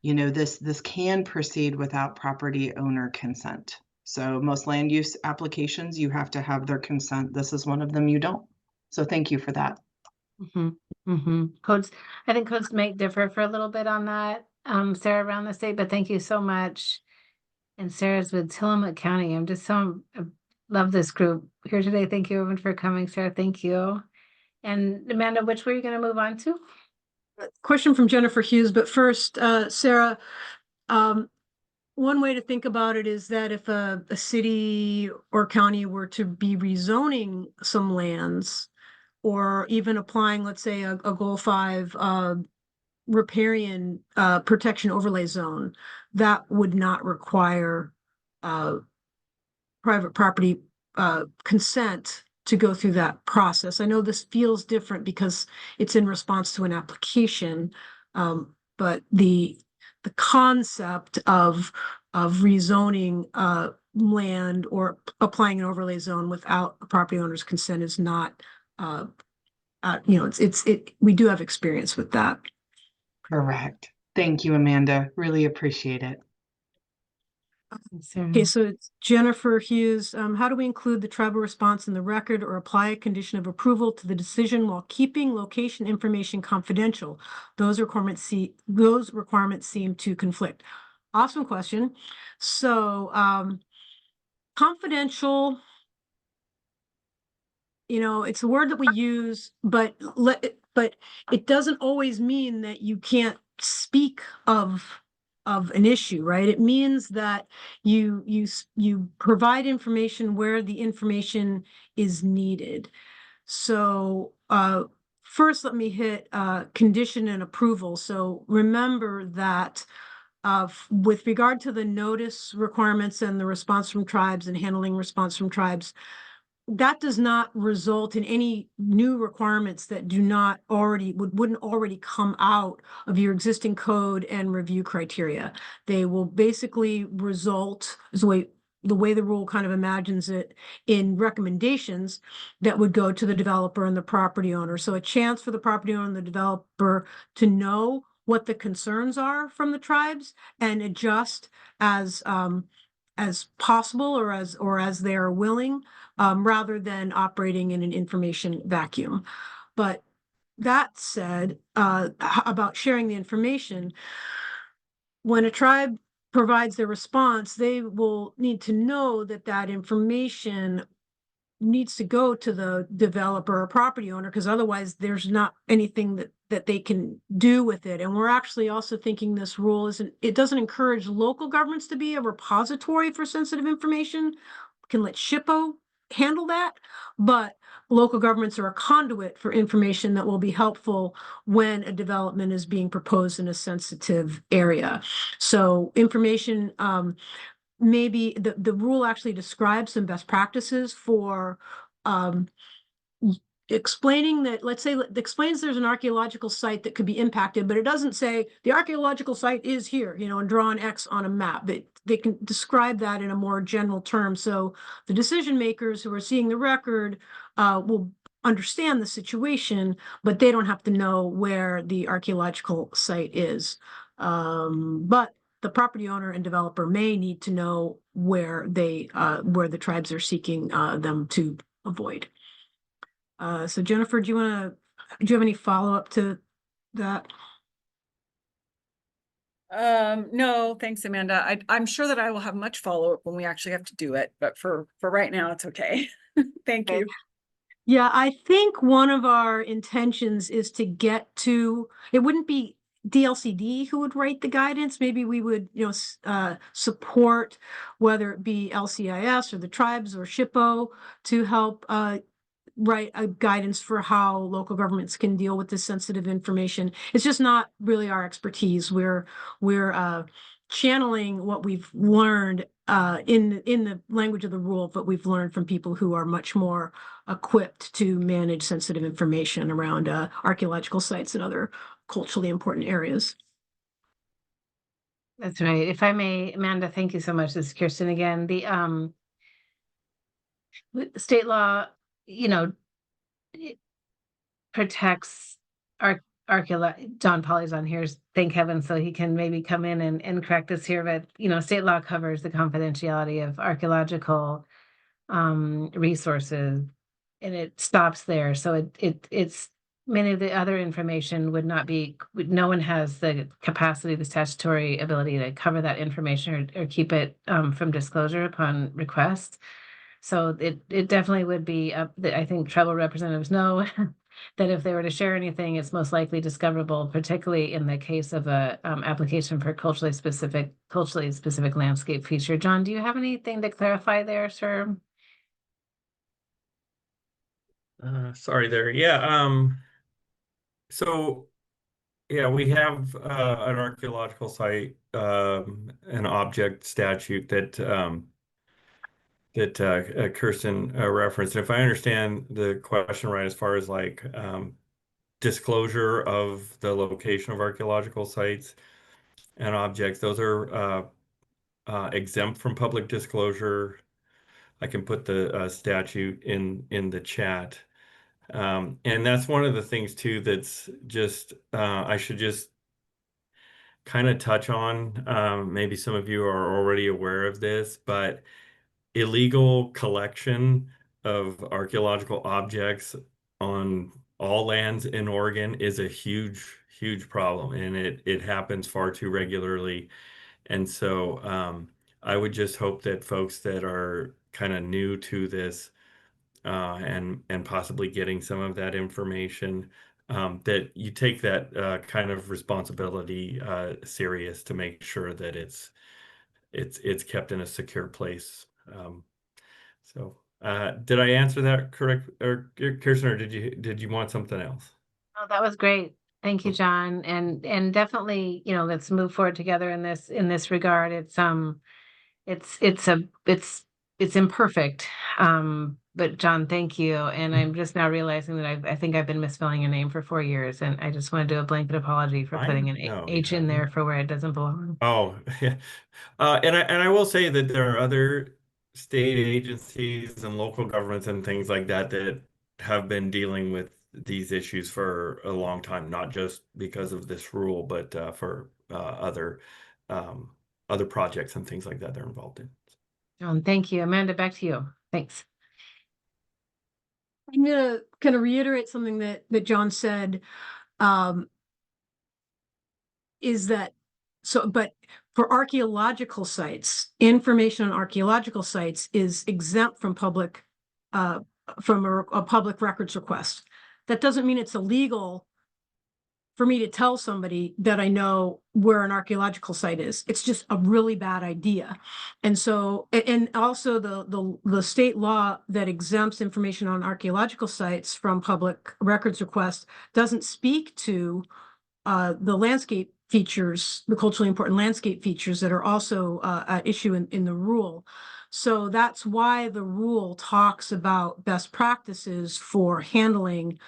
this can proceed without property owner consent. So most land use applications, you have to have their consent. This is one of them you don't. So thank you for that. Codes, I think codes might differ for a little bit on that, Sarah, around the state, but thank you so much. And Sarah's with Tillamook County. I love this group here today. Thank you everyone for coming, Sarah. Thank you. And Amanda, which were you going to move on to? Question from Jennifer Hughes, but first, Sarah, one way to think about it is that if a city or county were to be rezoning some lands, or even applying, let's say, a Goal 5 riparian protection overlay zone, that would not require private property consent to go through that process. I know this feels different because it's in response to an application, but the concept of rezoning land or applying an overlay zone without a property owner's consent is not we do have experience with that. Correct. Thank you, Amanda. Really appreciate it. Okay, so it's Jennifer Hughes. How do we include the tribal response in the record or apply a condition of approval to the decision while keeping location information confidential? Those requirements seem to conflict. Awesome question. So confidential, it's a word that we use, but it doesn't always mean that you can't speak of an issue, right? It means that you provide information where the information is needed. So first, let me hit condition and approval. So remember that with regard to the notice requirements and the response from tribes and handling response from tribes, that does not result in any new requirements that wouldn't already come out of your existing code and review criteria. They will basically result, the way the rule kind of imagines it, in recommendations that would go to the developer and the property owner. So a chance for the property owner and the developer to know what the concerns are from the tribes and adjust as possible or as they are willing, rather than operating in an information vacuum. But that said, about sharing the information, when a tribe provides their response, they will need to know that that information needs to go to the developer or property owner, because otherwise there's not anything that they can do with it. And we're actually also thinking this rule it doesn't encourage local governments to be a repository for sensitive information. We can let SHPO handle that, but local governments are a conduit for information that will be helpful when a development is being proposed in a sensitive area. So information, maybe the rule actually describes some best practices for explaining that, let's say, it explains there's an archaeological site that could be impacted, but it doesn't say the archaeological site is here, you know, and draw an X on a map. They can describe that in a more general term. So the decision makers who are seeing the record will understand the situation, but they don't have to know where the archaeological site is. But the property owner and developer may need to know where where the tribes are seeking them to avoid. So Jennifer, do you have any follow-up to that? No, thanks, Amanda. I'm sure that I will have much follow-up when we actually have to do it, but for right now, it's okay. Thank Okay. you. Yeah, I think one of our intentions is to get to, it wouldn't be DLCD who would write the guidance. Maybe we would, you know, support whether it be LCIS or the tribes or SHPO to help write a guidance for how local governments can deal with this sensitive information. It's just not really our expertise. We're channeling what we've learned in the language of the rule, but we've learned from people who are much more equipped to manage sensitive information around archaeological sites and other culturally important areas. That's right. If I may, Amanda, thank you so much. This is Kirsten again. The state law, it protects John Polly's on here, thank heaven, so he can maybe come in and correct us here. But state law covers the confidentiality of archaeological resources, and it stops there. So it's many of the other information would not be. No one has the capacity, the statutory ability to cover that information or keep it from disclosure upon request. So it definitely would be up. I think tribal representatives know that if they were to share anything, it's most likely discoverable, particularly in the case of a application for culturally specific landscape feature. John, do you have anything to clarify there, sir? Sorry there. Yeah. So yeah, we have an archaeological site, an object statute that Kirsten referenced. If I understand the question right, as far as like disclosure of the location of archaeological sites and objects, those are exempt from public disclosure. I can put the statute in the chat. And that's one of the things too that's just I should just kind of touch on. Maybe some of you are already aware of this, but illegal collection of archaeological objects on all lands in Oregon is a huge problem, and it happens far too regularly. And so I would just hope that folks that are kind of new to this and possibly getting some of that information, that you take that kind of responsibility serious to make sure that it's kept in a secure place. So did I answer that correct, or Kirsten, or did you want something else? Oh, that was great. Thank you, John. And definitely, let's move forward together in this regard. It's imperfect. But John, thank you. And I'm just now realizing that I think I've been misspelling your name for 4 years, and I just want to do a blanket apology for putting an H in there for where it doesn't belong. Oh, yeah. And I will say that there are other state agencies and local governments and things like that that have been dealing with these issues for a long time, not just because of this rule, but for other projects and things like that they're involved in. John, thank you. Amanda, back to you. Thanks. I'm gonna kind of reiterate something that John said, is that but for archaeological sites, information on archaeological sites is exempt from public from a public records request. That doesn't mean it's illegal for me to tell somebody that I know where an archaeological site is. It's just a really bad idea. And so, and also the state law that exempts information on archaeological sites from public records requests doesn't speak to the landscape features, the culturally important landscape features that are also at issue in the rule. So that's why the rule talks about best practices for handling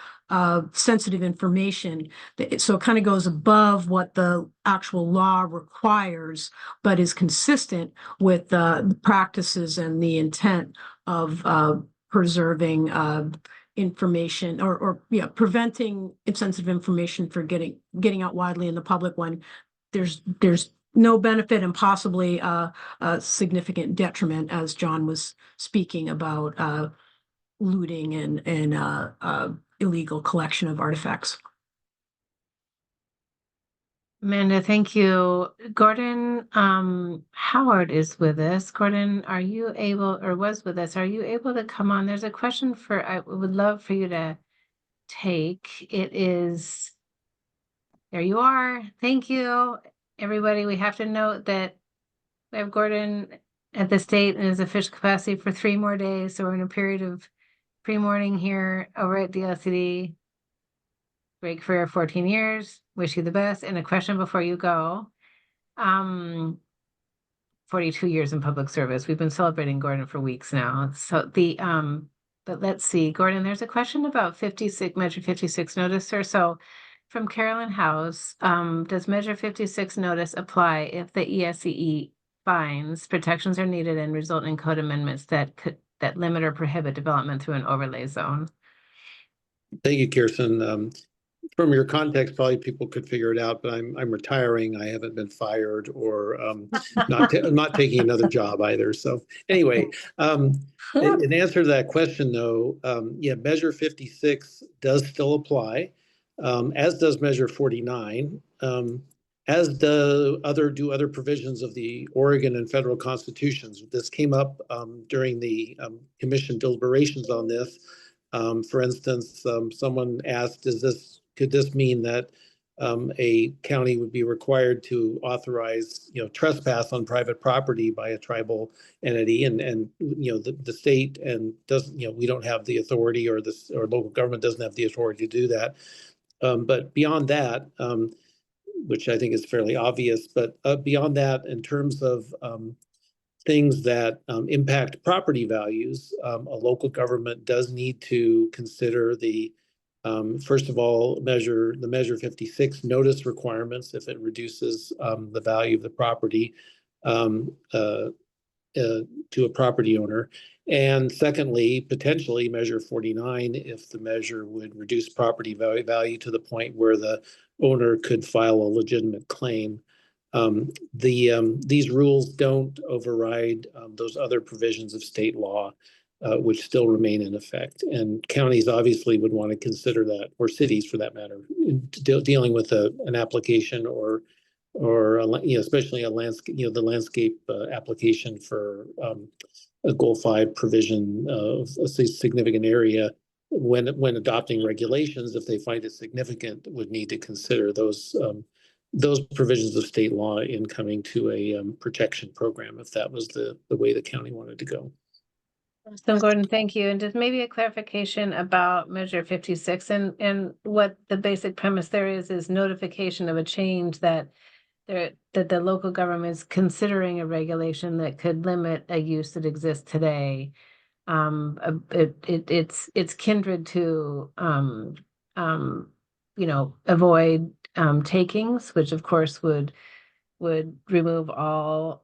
sensitive information. So it kind of goes above what the actual law requires, but is consistent with the practices and the intent of preserving information or preventing insensitive information for getting out widely in the public when there's no benefit and possibly a significant detriment, as John was speaking about looting and illegal collection of artifacts. Amanda, thank you. Gordon Howard is with us. Gordon, are you able, or was with us, are you able to come on? There's a question I would love for you to take. It is, there you are. Thank you, everybody. We have to note that we have Gordon at the state in his official capacity for 3 more days. So we're in a period of pre-morning here over at the LCD. Great career, 14 years. Wish you the best. And a question before you go. 42 years in public service. We've been celebrating Gordon for weeks now. So but let's see, Gordon, there's a question about Measure 56 notice, sir. So from Carolyn House, does Measure 56 notice apply if the ESCE finds protections are needed and result in code amendments that limit or prohibit development through an overlay zone? Thank you, Kirsten. From your context, probably people could figure it out, but I'm retiring. I haven't been fired or not taking another job either. So anyway, in answer to that question, though, yeah, Measure 56 does still apply, as does Measure 49, as do other provisions of the Oregon and federal constitutions. This came up during the commission deliberations on this. For instance, someone asked, could this mean that a county would be required to authorize, trespass on private property by a tribal entity, and the state and doesn't, we don't have the authority, or local government doesn't have the authority to do that. But beyond that, which I think is fairly obvious, but beyond that, in terms of things that impact property values, a local government does need to consider first of all, the Measure 56 notice requirements if it reduces the value of the property to a property owner. And secondly, potentially Measure 49 if the measure would reduce property value to the point where the owner could file a legitimate claim. These rules don't override those other provisions of state law, which still remain in effect. And counties obviously would want to consider that, or cities for that matter, dealing with an application or especially a landscape, the landscape application for a Goal 5 provision of a significant area. When adopting regulations, if they find it significant, would need to consider those provisions of state law in coming to a protection program, if that was the way the county wanted to go. So Gordon, thank you. And just maybe a clarification about Measure 56 and what the basic premise there is notification of a change that the local government is considering a regulation that could limit a use that exists today. It's kindred to avoid takings, which of course would remove all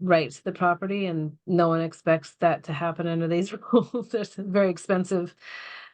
rights to the property, and no one expects that to happen under these rules. It's a very expensive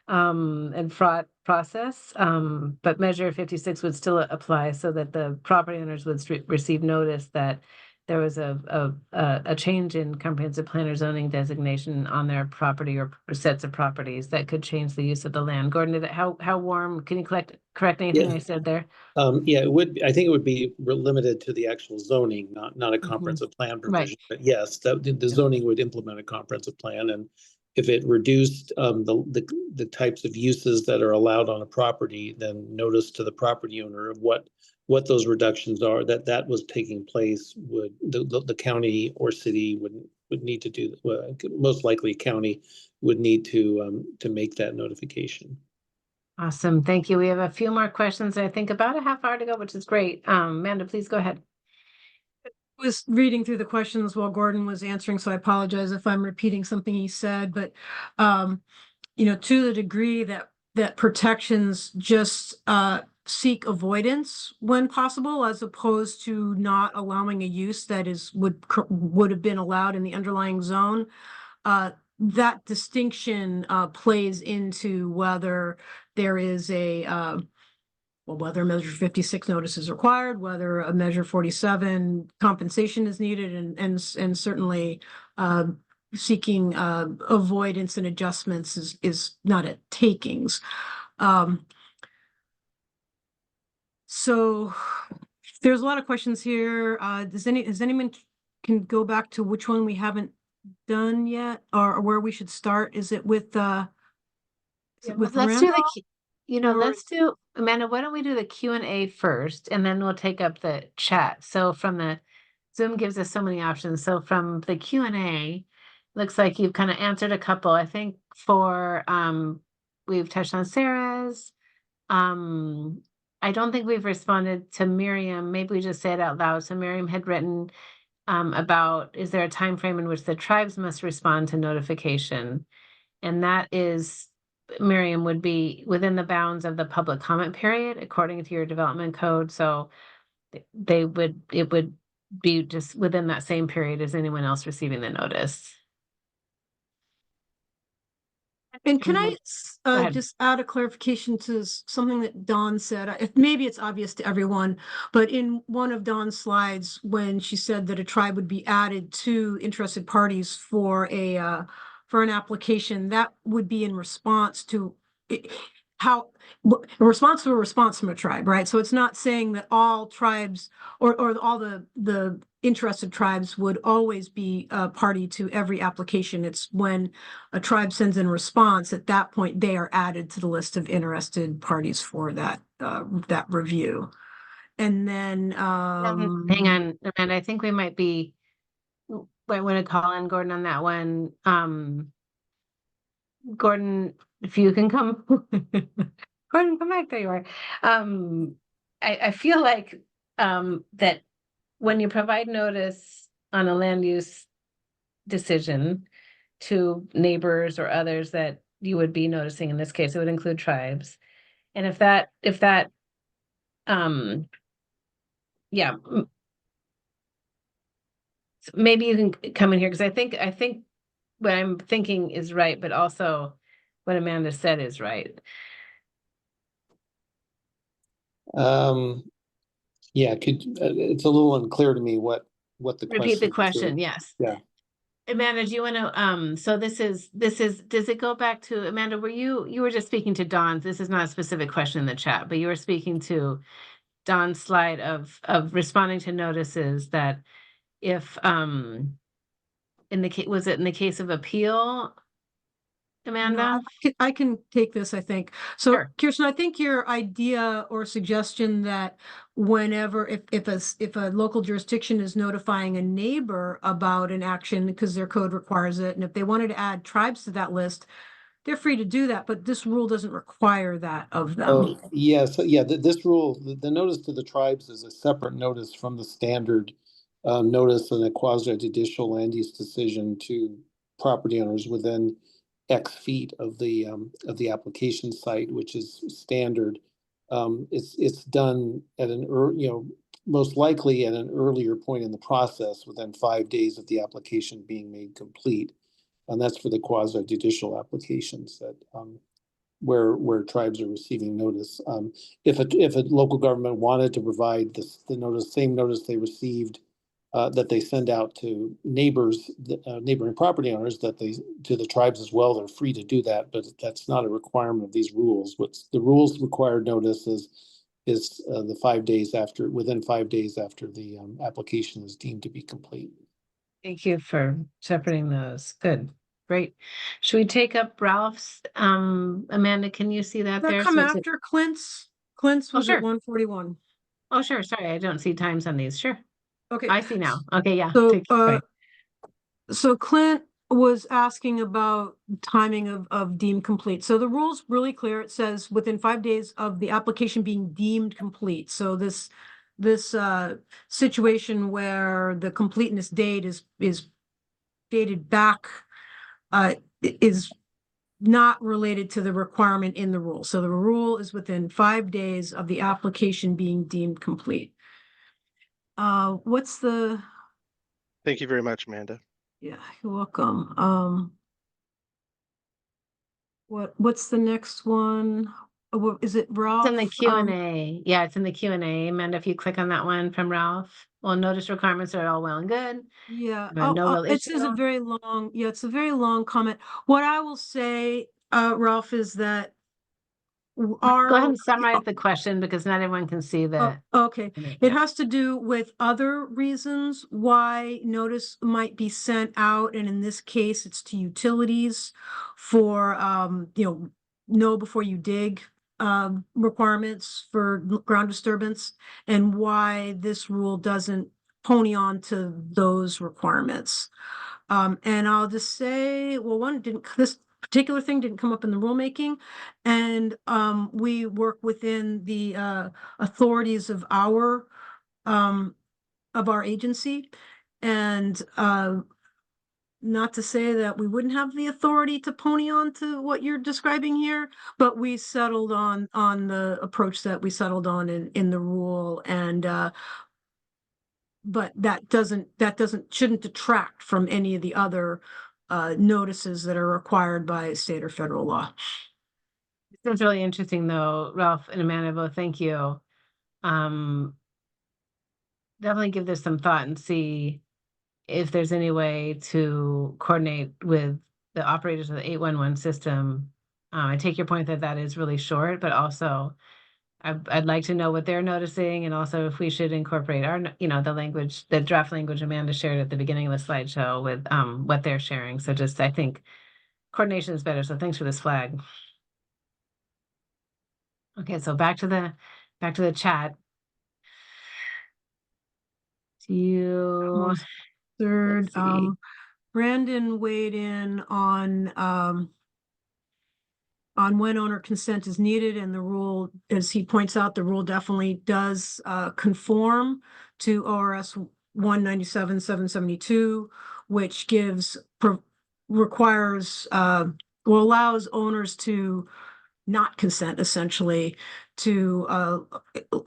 and fraught process, but Measure 56 would still apply, so that the property owners would receive notice that there was a change in comprehensive plan or zoning designation on their property or sets of properties that could change the use of the land. Gordon, how warm? Can you correct anything I said there? Yeah, it would. I think it would be limited to the actual zoning, not a comprehensive plan provision. Right. But yes, the zoning would implement a comprehensive plan, if it reduced the types of uses that are allowed on a property, then notice to the property owner of what those reductions are, that was taking place, would the county or city would need to do, most likely county would need to make that notification. Awesome. Thank you. We have a few more questions, I think about a half hour to go, which is great. Amanda, please go ahead. Was reading through the questions while Gordon was answering, so I apologize if I'm repeating something he said, but you know, to the degree that protections just seek avoidance when possible, as opposed to not allowing a use that would have been allowed in the underlying zone, that distinction plays into whether there is whether Measure 56 notice is required, whether a Measure 47 compensation is needed, and certainly seeking avoidance and adjustments is not at takings. So there's a lot of questions here. Does anyone can go back to which one we haven't done yet, or where we should start? Is it with Let's do Randolph? let's do, Amanda, why don't we do the Q&A first, and then we'll take up the chat. So from the Zoom gives us so many options. So from the Q&A, looks like you've kind of answered a couple. I think for we've touched on Sarah's. I don't think we've responded to Miriam. Maybe we just say it out loud. So Miriam had written about, is there a time frame in which the tribes must respond to notification? And that is, Miriam, would be within the bounds of the public comment period, according to your development code. So it would be just within that same period as anyone else receiving the notice. And can Go I ahead. just add a clarification to something that Dawn said? Maybe it's obvious to everyone, but in one of Dawn's slides, when she said that a tribe would be added to interested parties for an application, that would be in response to a response from a tribe, right? So it's not saying that all tribes or all the interested tribes would always be a party to every application. It's when a tribe sends in response, at that point, they are added to the list of interested parties for that review. And then hang on, Amanda, I think we might want to call in Gordon on that one. Gordon, if you can come, Gordon, come back. There you are. I feel like that when you provide notice on a land use decision to neighbors or others that you would be noticing, in this case, it would include tribes. And if that, yeah, maybe you can come in here, because I think what I'm thinking is right, but also what Amanda said is right. Yeah, it's a little unclear to me what the question. Repeat the question, yes. Yeah. Amanda, do you want to, so this is, does it go back to, Amanda, you were just speaking to Dawn's, this is not a specific question in the chat, but you were speaking to Dawn's slide of responding to notices that if, in the case, was it in the case of appeal, Amanda? No, I can take this, I think. So Sure. Kirsten, I think your idea or suggestion that whenever, if a local jurisdiction is notifying a neighbor about an action because their code requires it, and if they wanted to add tribes to that list, they're free to do that, but this rule doesn't require that of them. Oh, yeah. So yeah, this rule, the notice to the tribes is a separate notice from the standard notice in a quasi judicial land use decision to property owners within X feet of the application site, which is standard. It's done at most likely at an earlier point in the process, within 5 days of the application being made complete, and that's for the quasi judicial applications that where tribes are receiving notice. If a local government wanted to provide the same notice they received, that they send out to neighbors, neighboring property owners, to the tribes as well, they're free to do that, but that's not a requirement of these rules. What's the rules required notice is the 5 days after, within 5 days after the application is deemed to be complete. Thank you for separating those. Good. great. Should we take up Ralph's? Amanda, can you see that Does there? that come So it's a- after Clint's? Clint's Oh, was sure. at 141. Oh, sure. Sorry, I don't see times on these. Sure. Okay. I see now. Okay, yeah. So, right. so Clint was asking about timing of deemed complete. So the rule's really clear. It says within 5 days of the application being deemed complete. So this situation where the completeness date is dated back is not related to the requirement in the rule. So the rule is within 5 days of the application being deemed complete. What's the, Thank you very much, Amanda. yeah, you're welcome. What's the next one? Is it Ralph? It's in the Q&A. Yeah, it's in the Q&A. Amanda, if you click on that one from Ralph, well, notice requirements are all well and good. Yeah, But no real it issue says at a all. very long, yeah, it's a very long comment. What I will say, Ralph, is that Go ahead our, and summarize the question because not everyone can see the. okay, it has to do with other reasons why notice might be sent out, and in this case, it's to utilities for, know before you dig requirements for ground disturbance, and why this rule doesn't pony on to those requirements. And I'll just say, well, this particular thing didn't come up in the rulemaking, and we work within the authorities of our agency, and not to say that we wouldn't have the authority to pony on to what you're describing here, but we settled on the approach that we settled on in the rule, and but that shouldn't detract from any of the other notices that are required by state or federal law. It's really interesting though, Ralph and Amanda, both thank you. Definitely give this some thought and see if there's any way to coordinate with the operators of the 811 system. I take your point that that is really short, but also I'd like to know what they're noticing, and also if we should incorporate our, the language, the draft language Amanda shared at the beginning of the slideshow with what they're sharing. So just, I think coordination is better. So thanks for this flag. Okay, so back to the chat. Do you Third, let's see. Brandon weighed in on when owner consent is needed, and the rule, as he points out, the rule definitely does conform to ORS 197-772, which requires allows owners to not consent essentially to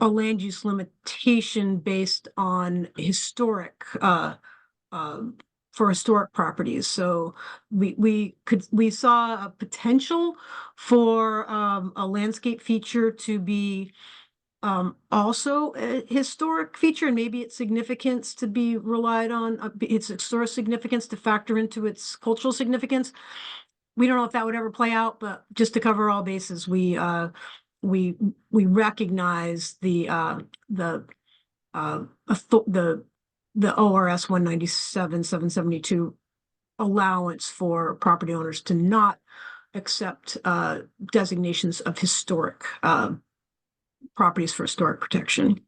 a land use limitation based on historic for historic properties. So we saw a potential for a landscape feature to be also a historic feature, and maybe its significance to be relied on, its historic significance to factor into its cultural significance. We don't know if that would ever play out, but just to cover all bases, we recognize the ORS 197-772 allowance for property owners to not accept designations of historic properties for historic protection.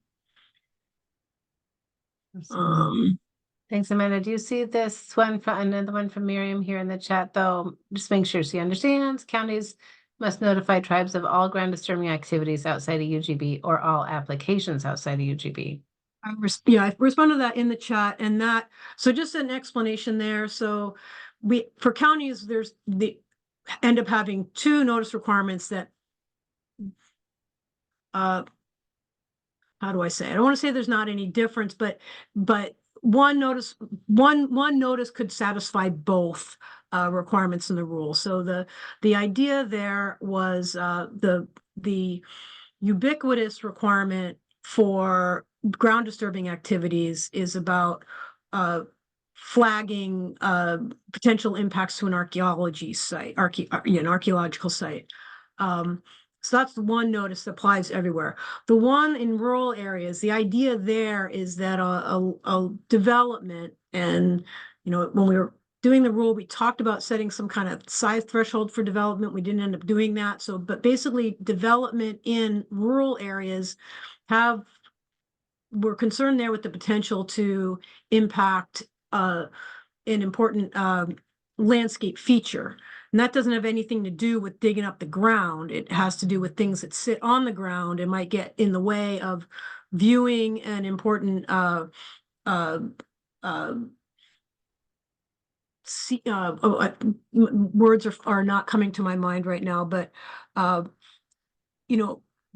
Thanks, Amanda. Do you see this one from another one from Miriam here in the chat though? Just make sure she understands. Counties must notify tribes of all ground disturbing activities outside of UGB or all applications outside of UGB. I responded to that in the chat, and that, so just an explanation there. So for counties, end up having two notice requirements that, how do I say? I don't want to say there's not any difference, but one notice could satisfy both requirements in the rule. So the idea there was the ubiquitous requirement for ground disturbing activities is about flagging potential impacts to an archaeology site, an archaeological site. So that's the one notice that applies everywhere. The one in rural areas, the idea there is that a development, and when we were doing the rule, we talked about setting some kind of size threshold for development. We didn't end up doing that. So, but basically development in rural areas we're concerned there with the potential to impact an important landscape feature. And that doesn't have anything to do with digging up the ground. It has to do with things that sit on the ground and might get in the way of viewing an important words are not coming to my mind right now, but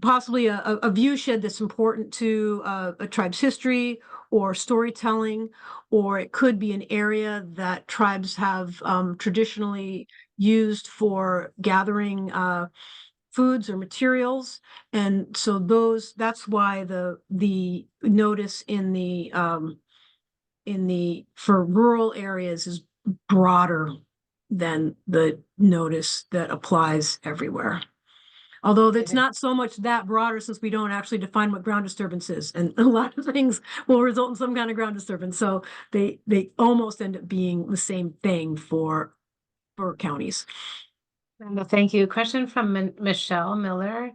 possibly a view shed that's important to a tribe's history or storytelling, or it could be an area that tribes have traditionally used for gathering foods or materials. And so that's why the notice in the for rural areas is broader than the notice that applies everywhere. Although it's not so much that broader, since we don't actually define what ground disturbance is, and a lot of things will result in some kind of ground disturbance. So they almost end up being the same thing for counties. Thank you. Question from Michelle Miller.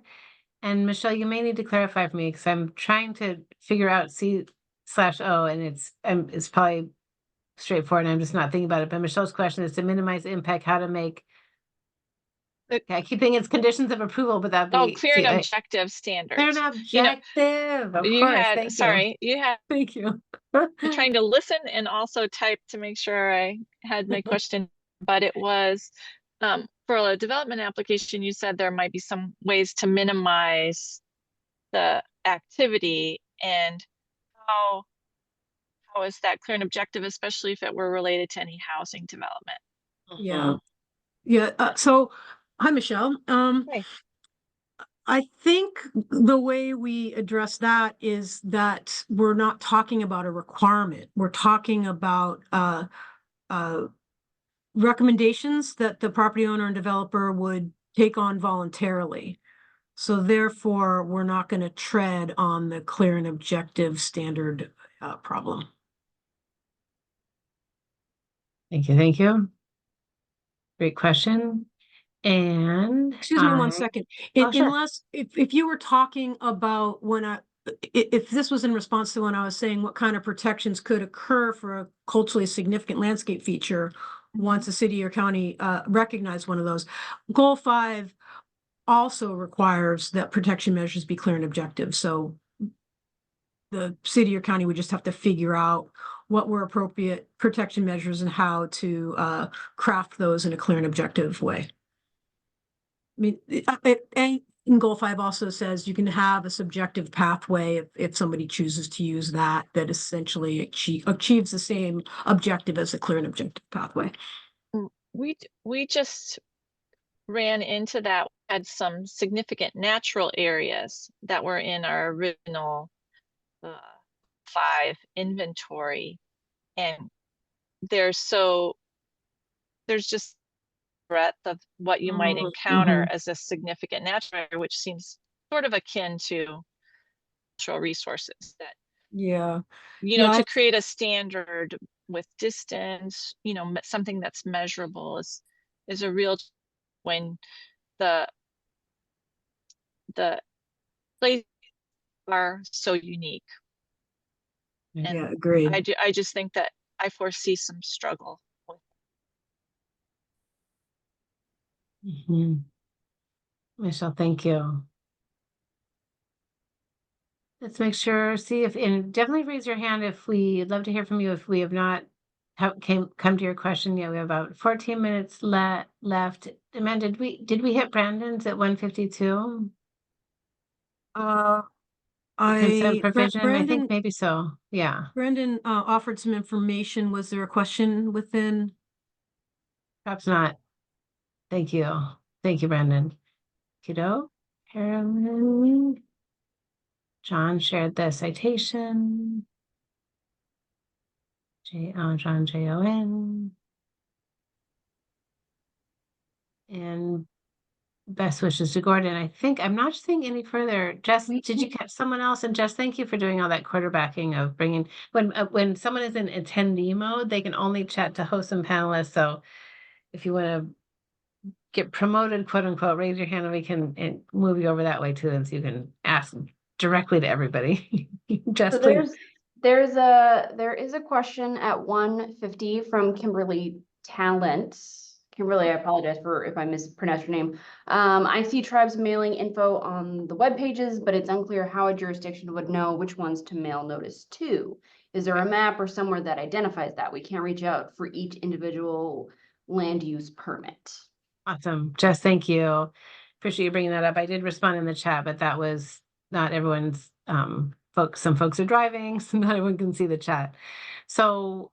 And Michelle, you may need to clarify for me because I'm trying to figure out C/O, and it's probably straightforward and I'm just not thinking about it. But Michelle's question is to minimize impact, how to make. Okay, I keep thinking it's conditions of approval, but that'd be clear and objective standards. Clear and objective. Of course. Thank you. You had. Thank you. I'm trying to listen and also type to make sure I had my question, but it was for a development application, you said there might be some ways to minimize the activity, and how is that clear and objective, especially if it were related to any housing development? Yeah. So, hi, Michelle. Hey. I think the way we address that is that we're not talking about a requirement. We're talking about recommendations that the property owner and developer would take on voluntarily. So therefore, we're not going to tread on the clear and objective standard problem. Thank you. Thank you. Great question. And excuse me 1 second. Sure. Unless if you were talking about if this was in response to when I was saying what kind of protections could occur for a culturally significant landscape feature once a city or county recognized one of those, Goal 5 also requires that protection measures be clear and objective. So the city or county would just have to figure out what were appropriate protection measures and how to craft those in a clear and objective way. I mean, in Goal 5 also says you can have a subjective pathway if somebody chooses to use that essentially achieves the same objective as a clear and objective pathway. We just ran into that, had some significant natural areas that were in our original 5 inventory, and there's just breadth of what you might encounter as a significant natural area, which seems sort of akin to natural resources that to create a standard with distance, something that's measurable is a real, when the places are so unique. Yeah, agreed. I just think that I foresee some struggle with Michelle, thank you. Let's make sure, and definitely raise your hand if we'd love to hear from you if we have not come to your question yet. We have about 14 minutes left. Amanda, did we hit Brandon's at 1:52? Consent provision, I think maybe so. Yeah. Brandon offered some information. Was there a question within? Perhaps not. Thank you. Thank you, Brandon. Kiddo, Carolyn. John shared the citation. John Jon. And best wishes to Gordon. I'm not seeing any further. Jess, did you catch someone else? And Jess, thank you for doing all that quarterbacking of bringing, when someone is in attendee mode, they can only chat to hosts and panelists. So if you want to get promoted, quote unquote, raise your hand and we can move you over that way too. And so you can ask directly to everybody. Jess, So please. there is a question at 150 from Kimberly Talent. Kimberly, I apologize for if I mispronounced your name. I see tribes mailing info on the web pages, but it's unclear how a jurisdiction would know which ones to mail notice to. Is there a map or somewhere that identifies that? We can't reach out for each individual land use permit. Awesome. Jess, thank you. Appreciate you bringing that up. I did respond in the chat, but that was not everyone's folks. Some folks are driving, so not everyone can see the chat. So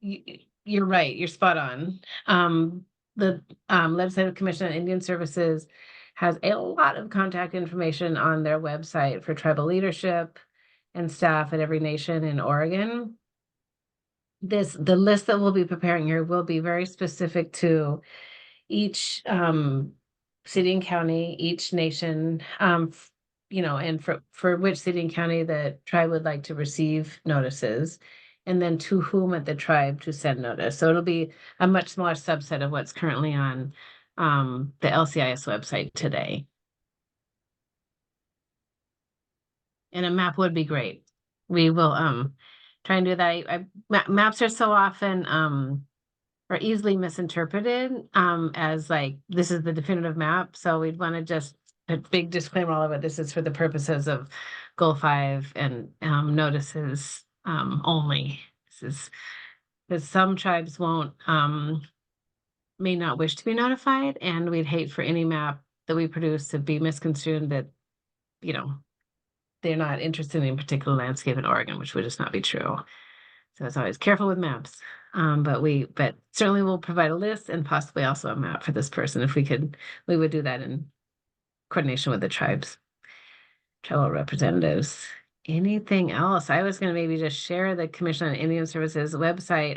you're right. You're spot on. The Legislative Commission on Indian Services has a lot of contact information on their website for tribal leadership and staff at every nation in Oregon. The list that we'll be preparing here will be very specific to each city and county, each nation, and for which city and county the tribe would like to receive notices, and then to whom at the tribe to send notice. So it'll be a much smaller subset of what's currently on the LCIS website today. And a map would be great. We will try and do that. Maps are so often are easily misinterpreted as like this is the definitive map. So we'd want to just a big disclaimer all of it. This is for the purposes of Goal 5 and notices only. This is because some tribes may not wish to be notified, and we'd hate for any map that we produce to be misconstrued that they're not interested in a particular landscape in Oregon, which would just not be true. So it's always careful with maps. But certainly we'll provide a list and possibly also a map for this person. If we could, we would do that in coordination with the tribal representatives. Anything else? I was going to maybe just share the Commission on Indian Services website.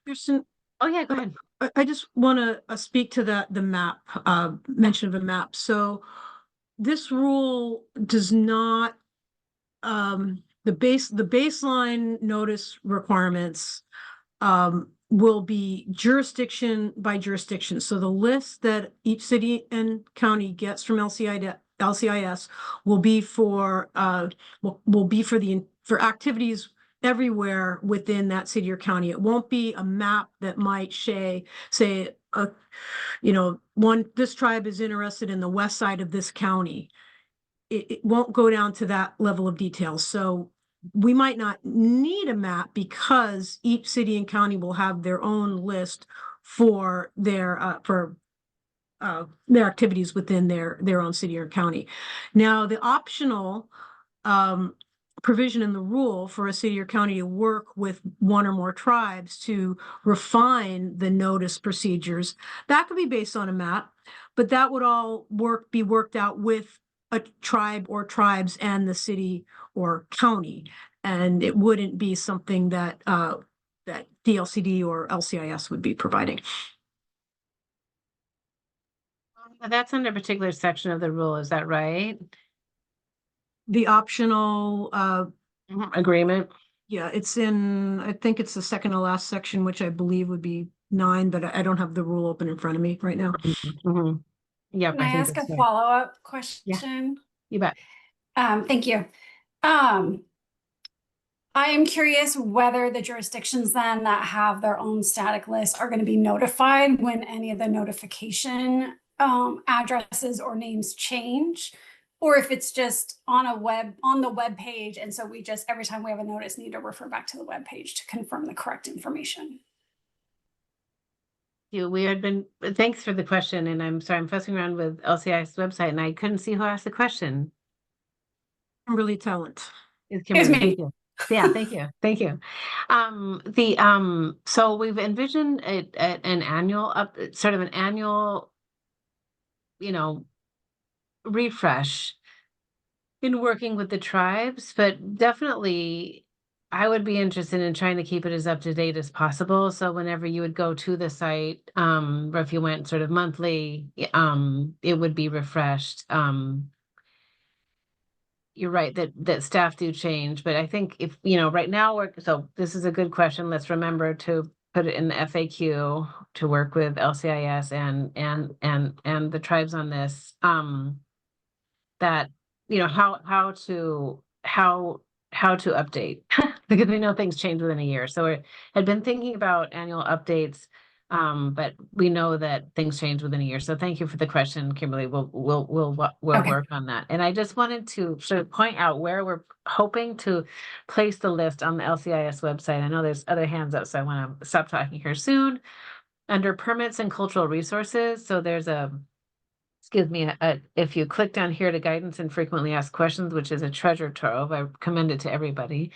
Kirsten, Oh yeah, go ahead. I just want to speak to the map, mention of a map. So this rule does not, the baseline notice requirements will be jurisdiction by jurisdiction. So the list that each city and county gets from LCIS will be for for activities everywhere within that city or county. It won't be a map that might say this tribe is interested in the west side of this county. It won't go down to that level of detail. So we might not need a map because each city and county will have their own list for their activities within their own city or county. Now, the optional provision in the rule for a city or county to work with one or more tribes to refine the notice procedures, that could be based on a map, but that would all be worked out with a tribe or tribes and the city or county. And it wouldn't be something that that DLCD or LCIS would be providing. That's under a particular section of the rule, is that right? The optional agreement. Yeah, it's in, I think it's the second to last section, which I believe would be 9, but I don't have the rule open in front of me right now. Mm-hmm. Yeah. Can I ask a follow-up question? Yeah, you bet. Thank you. I am curious whether the jurisdictions then that have their own static list are going to be notified when any of the notification addresses or names change, or if it's just on the web page, and so we just every time we have a notice need to refer back to the web page to confirm the correct information. Thanks for the question, and I'm sorry, I'm fussing around with LCIS website and I couldn't see who asked the question. Kimberly Talent. Kimberly, yeah, thank you. Thank you. So we've envisioned an annual refresh in working with the tribes, but definitely I would be interested in trying to keep it as up to date as possible. So whenever you would go to the site, or if you went sort of monthly, it would be refreshed. You're right that staff do change, but I think if, right now so this is a good question. Let's remember to put it in the FAQ to work with LCIS and the tribes on this. That, how to update because we know things change within a year. So we had been thinking about annual updates, but we know that things change within a year. So thank you for the question, Kimberly. We'll Okay. work on that. And I just wanted to sort of point out where we're hoping to place the list on the LCIS website. I know there's other hands up, so I want to stop talking here soon. Under permits and cultural resources, so there's excuse me, if you click down here to guidance and frequently asked questions, which is a treasure trove, I commend it to everybody.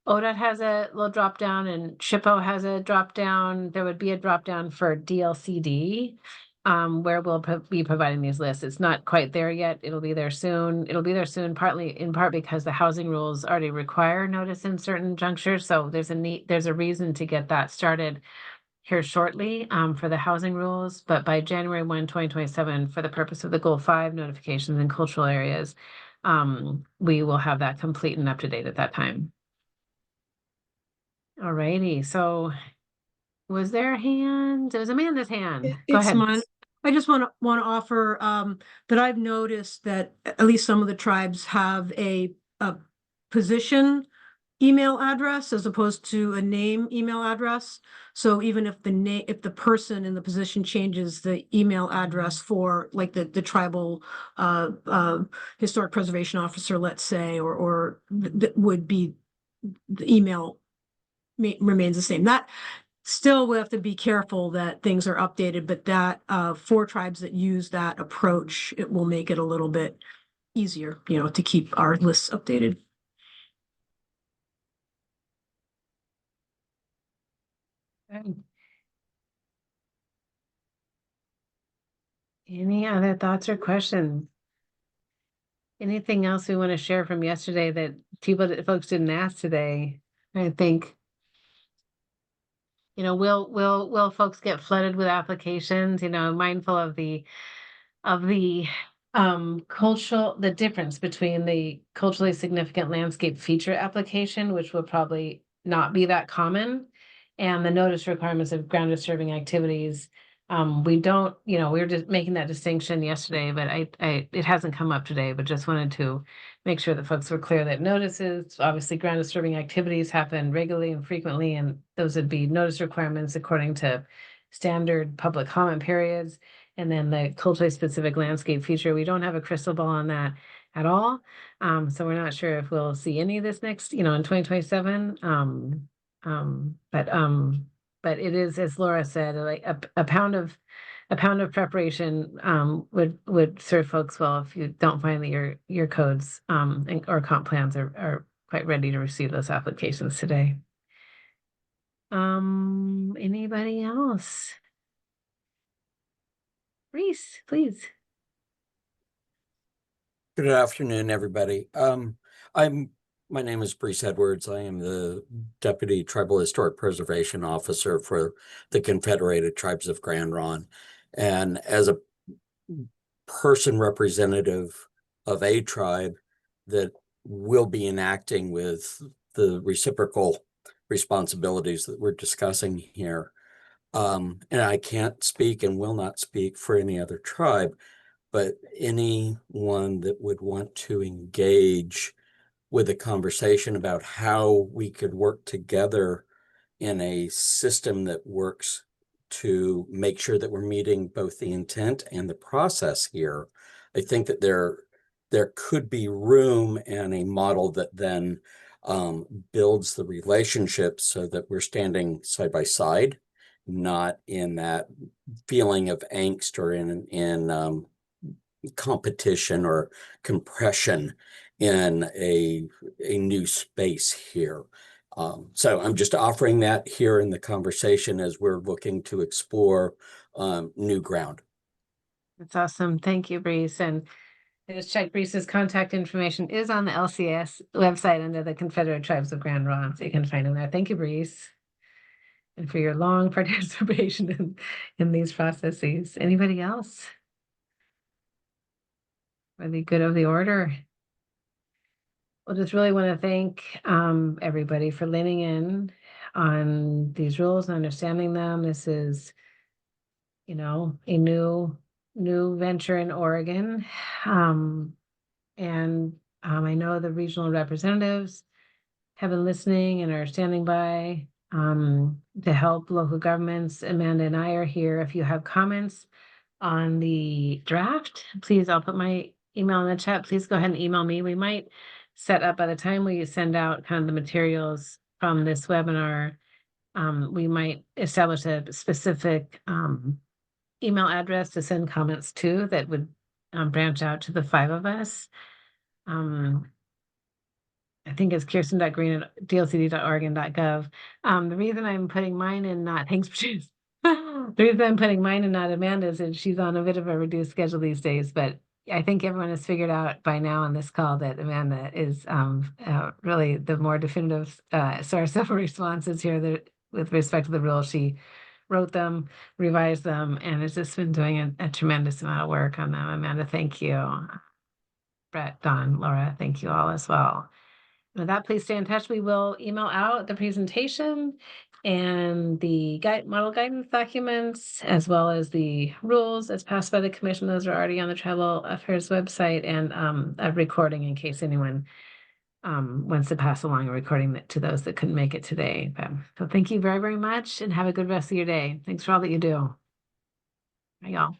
ODOT has a little drop down and SHPO has a drop down. There would be a drop down for DLCD, where we'll be providing these lists. It's not quite there yet. It'll be there soon. It'll be there soon, in part because the housing rules already require notice in certain junctures. So there's a reason to get that started here shortly, for the housing rules, but by January 1, 2027, for the purpose of the Goal 5 notifications in cultural areas, we will have that complete and up to date at that time. All righty, so was there a hand? It was Amanda's hand. Go It's ahead. mine. I just want to offer that I've noticed that at least some of the tribes have a position email address as opposed to a name email address. So even if if the person in the position changes the email address for like the tribal historic preservation officer, let's say, or that would be the email remains the same. That still we have to be careful that things are updated, but that for tribes that use that approach, it will make it a little bit easier, to keep our lists updated. Any other thoughts or questions? Anything else we want to share from yesterday that folks didn't ask today? I think, will folks get flooded with applications, mindful of the the difference between the culturally significant landscape feature application, which will probably not be that common, and the notice requirements of ground disturbing activities. We don't, we were just making that distinction yesterday, but it hasn't come up today, but just wanted to make sure that folks were clear that notices, obviously ground disturbing activities happen regularly and frequently, and those would be notice requirements according to standard public comment periods. And then the culturally specific landscape feature, we don't have a crystal ball on that at all. So we're not sure if we'll see any of this next, in 2027. But it is, as Laura said, like a pound of preparation would serve folks well if you don't find that your codes or comp plans are quite ready to receive those applications today. Anybody else? Reese, please. Good afternoon, everybody. My name is Brees Edwards. I am the Deputy Tribal Historic Preservation Officer for the Confederated Tribes of Grand Ronde. And as a person representative of a tribe that will be enacting with the reciprocal responsibilities that we're discussing here, and I can't speak and will not speak for any other tribe, but anyone that would want to engage with a conversation about how we could work together in a system that works to make sure that we're meeting both the intent and the process here. I think that there could be room and a model that then builds the relationship so that we're standing side by side, not in that feeling of angst or in competition or compression in a new space here. So I'm just offering that here in the conversation as we're looking to explore new ground. That's awesome. Thank you, Brees. And I just checked Reese's contact information is on the LCS website under the Confederate Tribes of Grand Ronde, so you can find him there. Thank you, Reese. And for your long participation in these processes. Anybody else? For the good of the order. Well, just really want to thank everybody for leaning in on these rules and understanding them. This is, you know, a new venture in Oregon. I know the regional representatives have been listening and are standing by to help local governments. Amanda and I are here. If you have comments on the draft, please, I'll put my email in the chat. Please go ahead and email me. We might set up by the time we send out kind of the materials from this webinar, we might establish a specific email address to send comments to that would branch out to the 5 of us. I think it's kirsten.green@dlcd.oregon.gov. The reason I'm putting mine in not, thanks, Patrice. The reason I'm putting mine and not Amanda's is she's on a bit of a reduced schedule these days, but I think everyone has figured out by now on this call that Amanda is really the more definitive source of responses here that, with respect to the rules. She wrote them, revised them, and has just been doing a tremendous amount of work on them. Amanda, thank you. Brett, Don, Laura, thank you all as well. With that, please stay in touch. We will email out the presentation and the model guidance documents, as well as the rules as passed by the commission. Those are already on the Tribal Affairs website, and a recording in case anyone wants to pass along a recording to those that couldn't make it today. So thank you very, very much, and have a good rest of your day. Thanks for all that you do. Bye, y'all.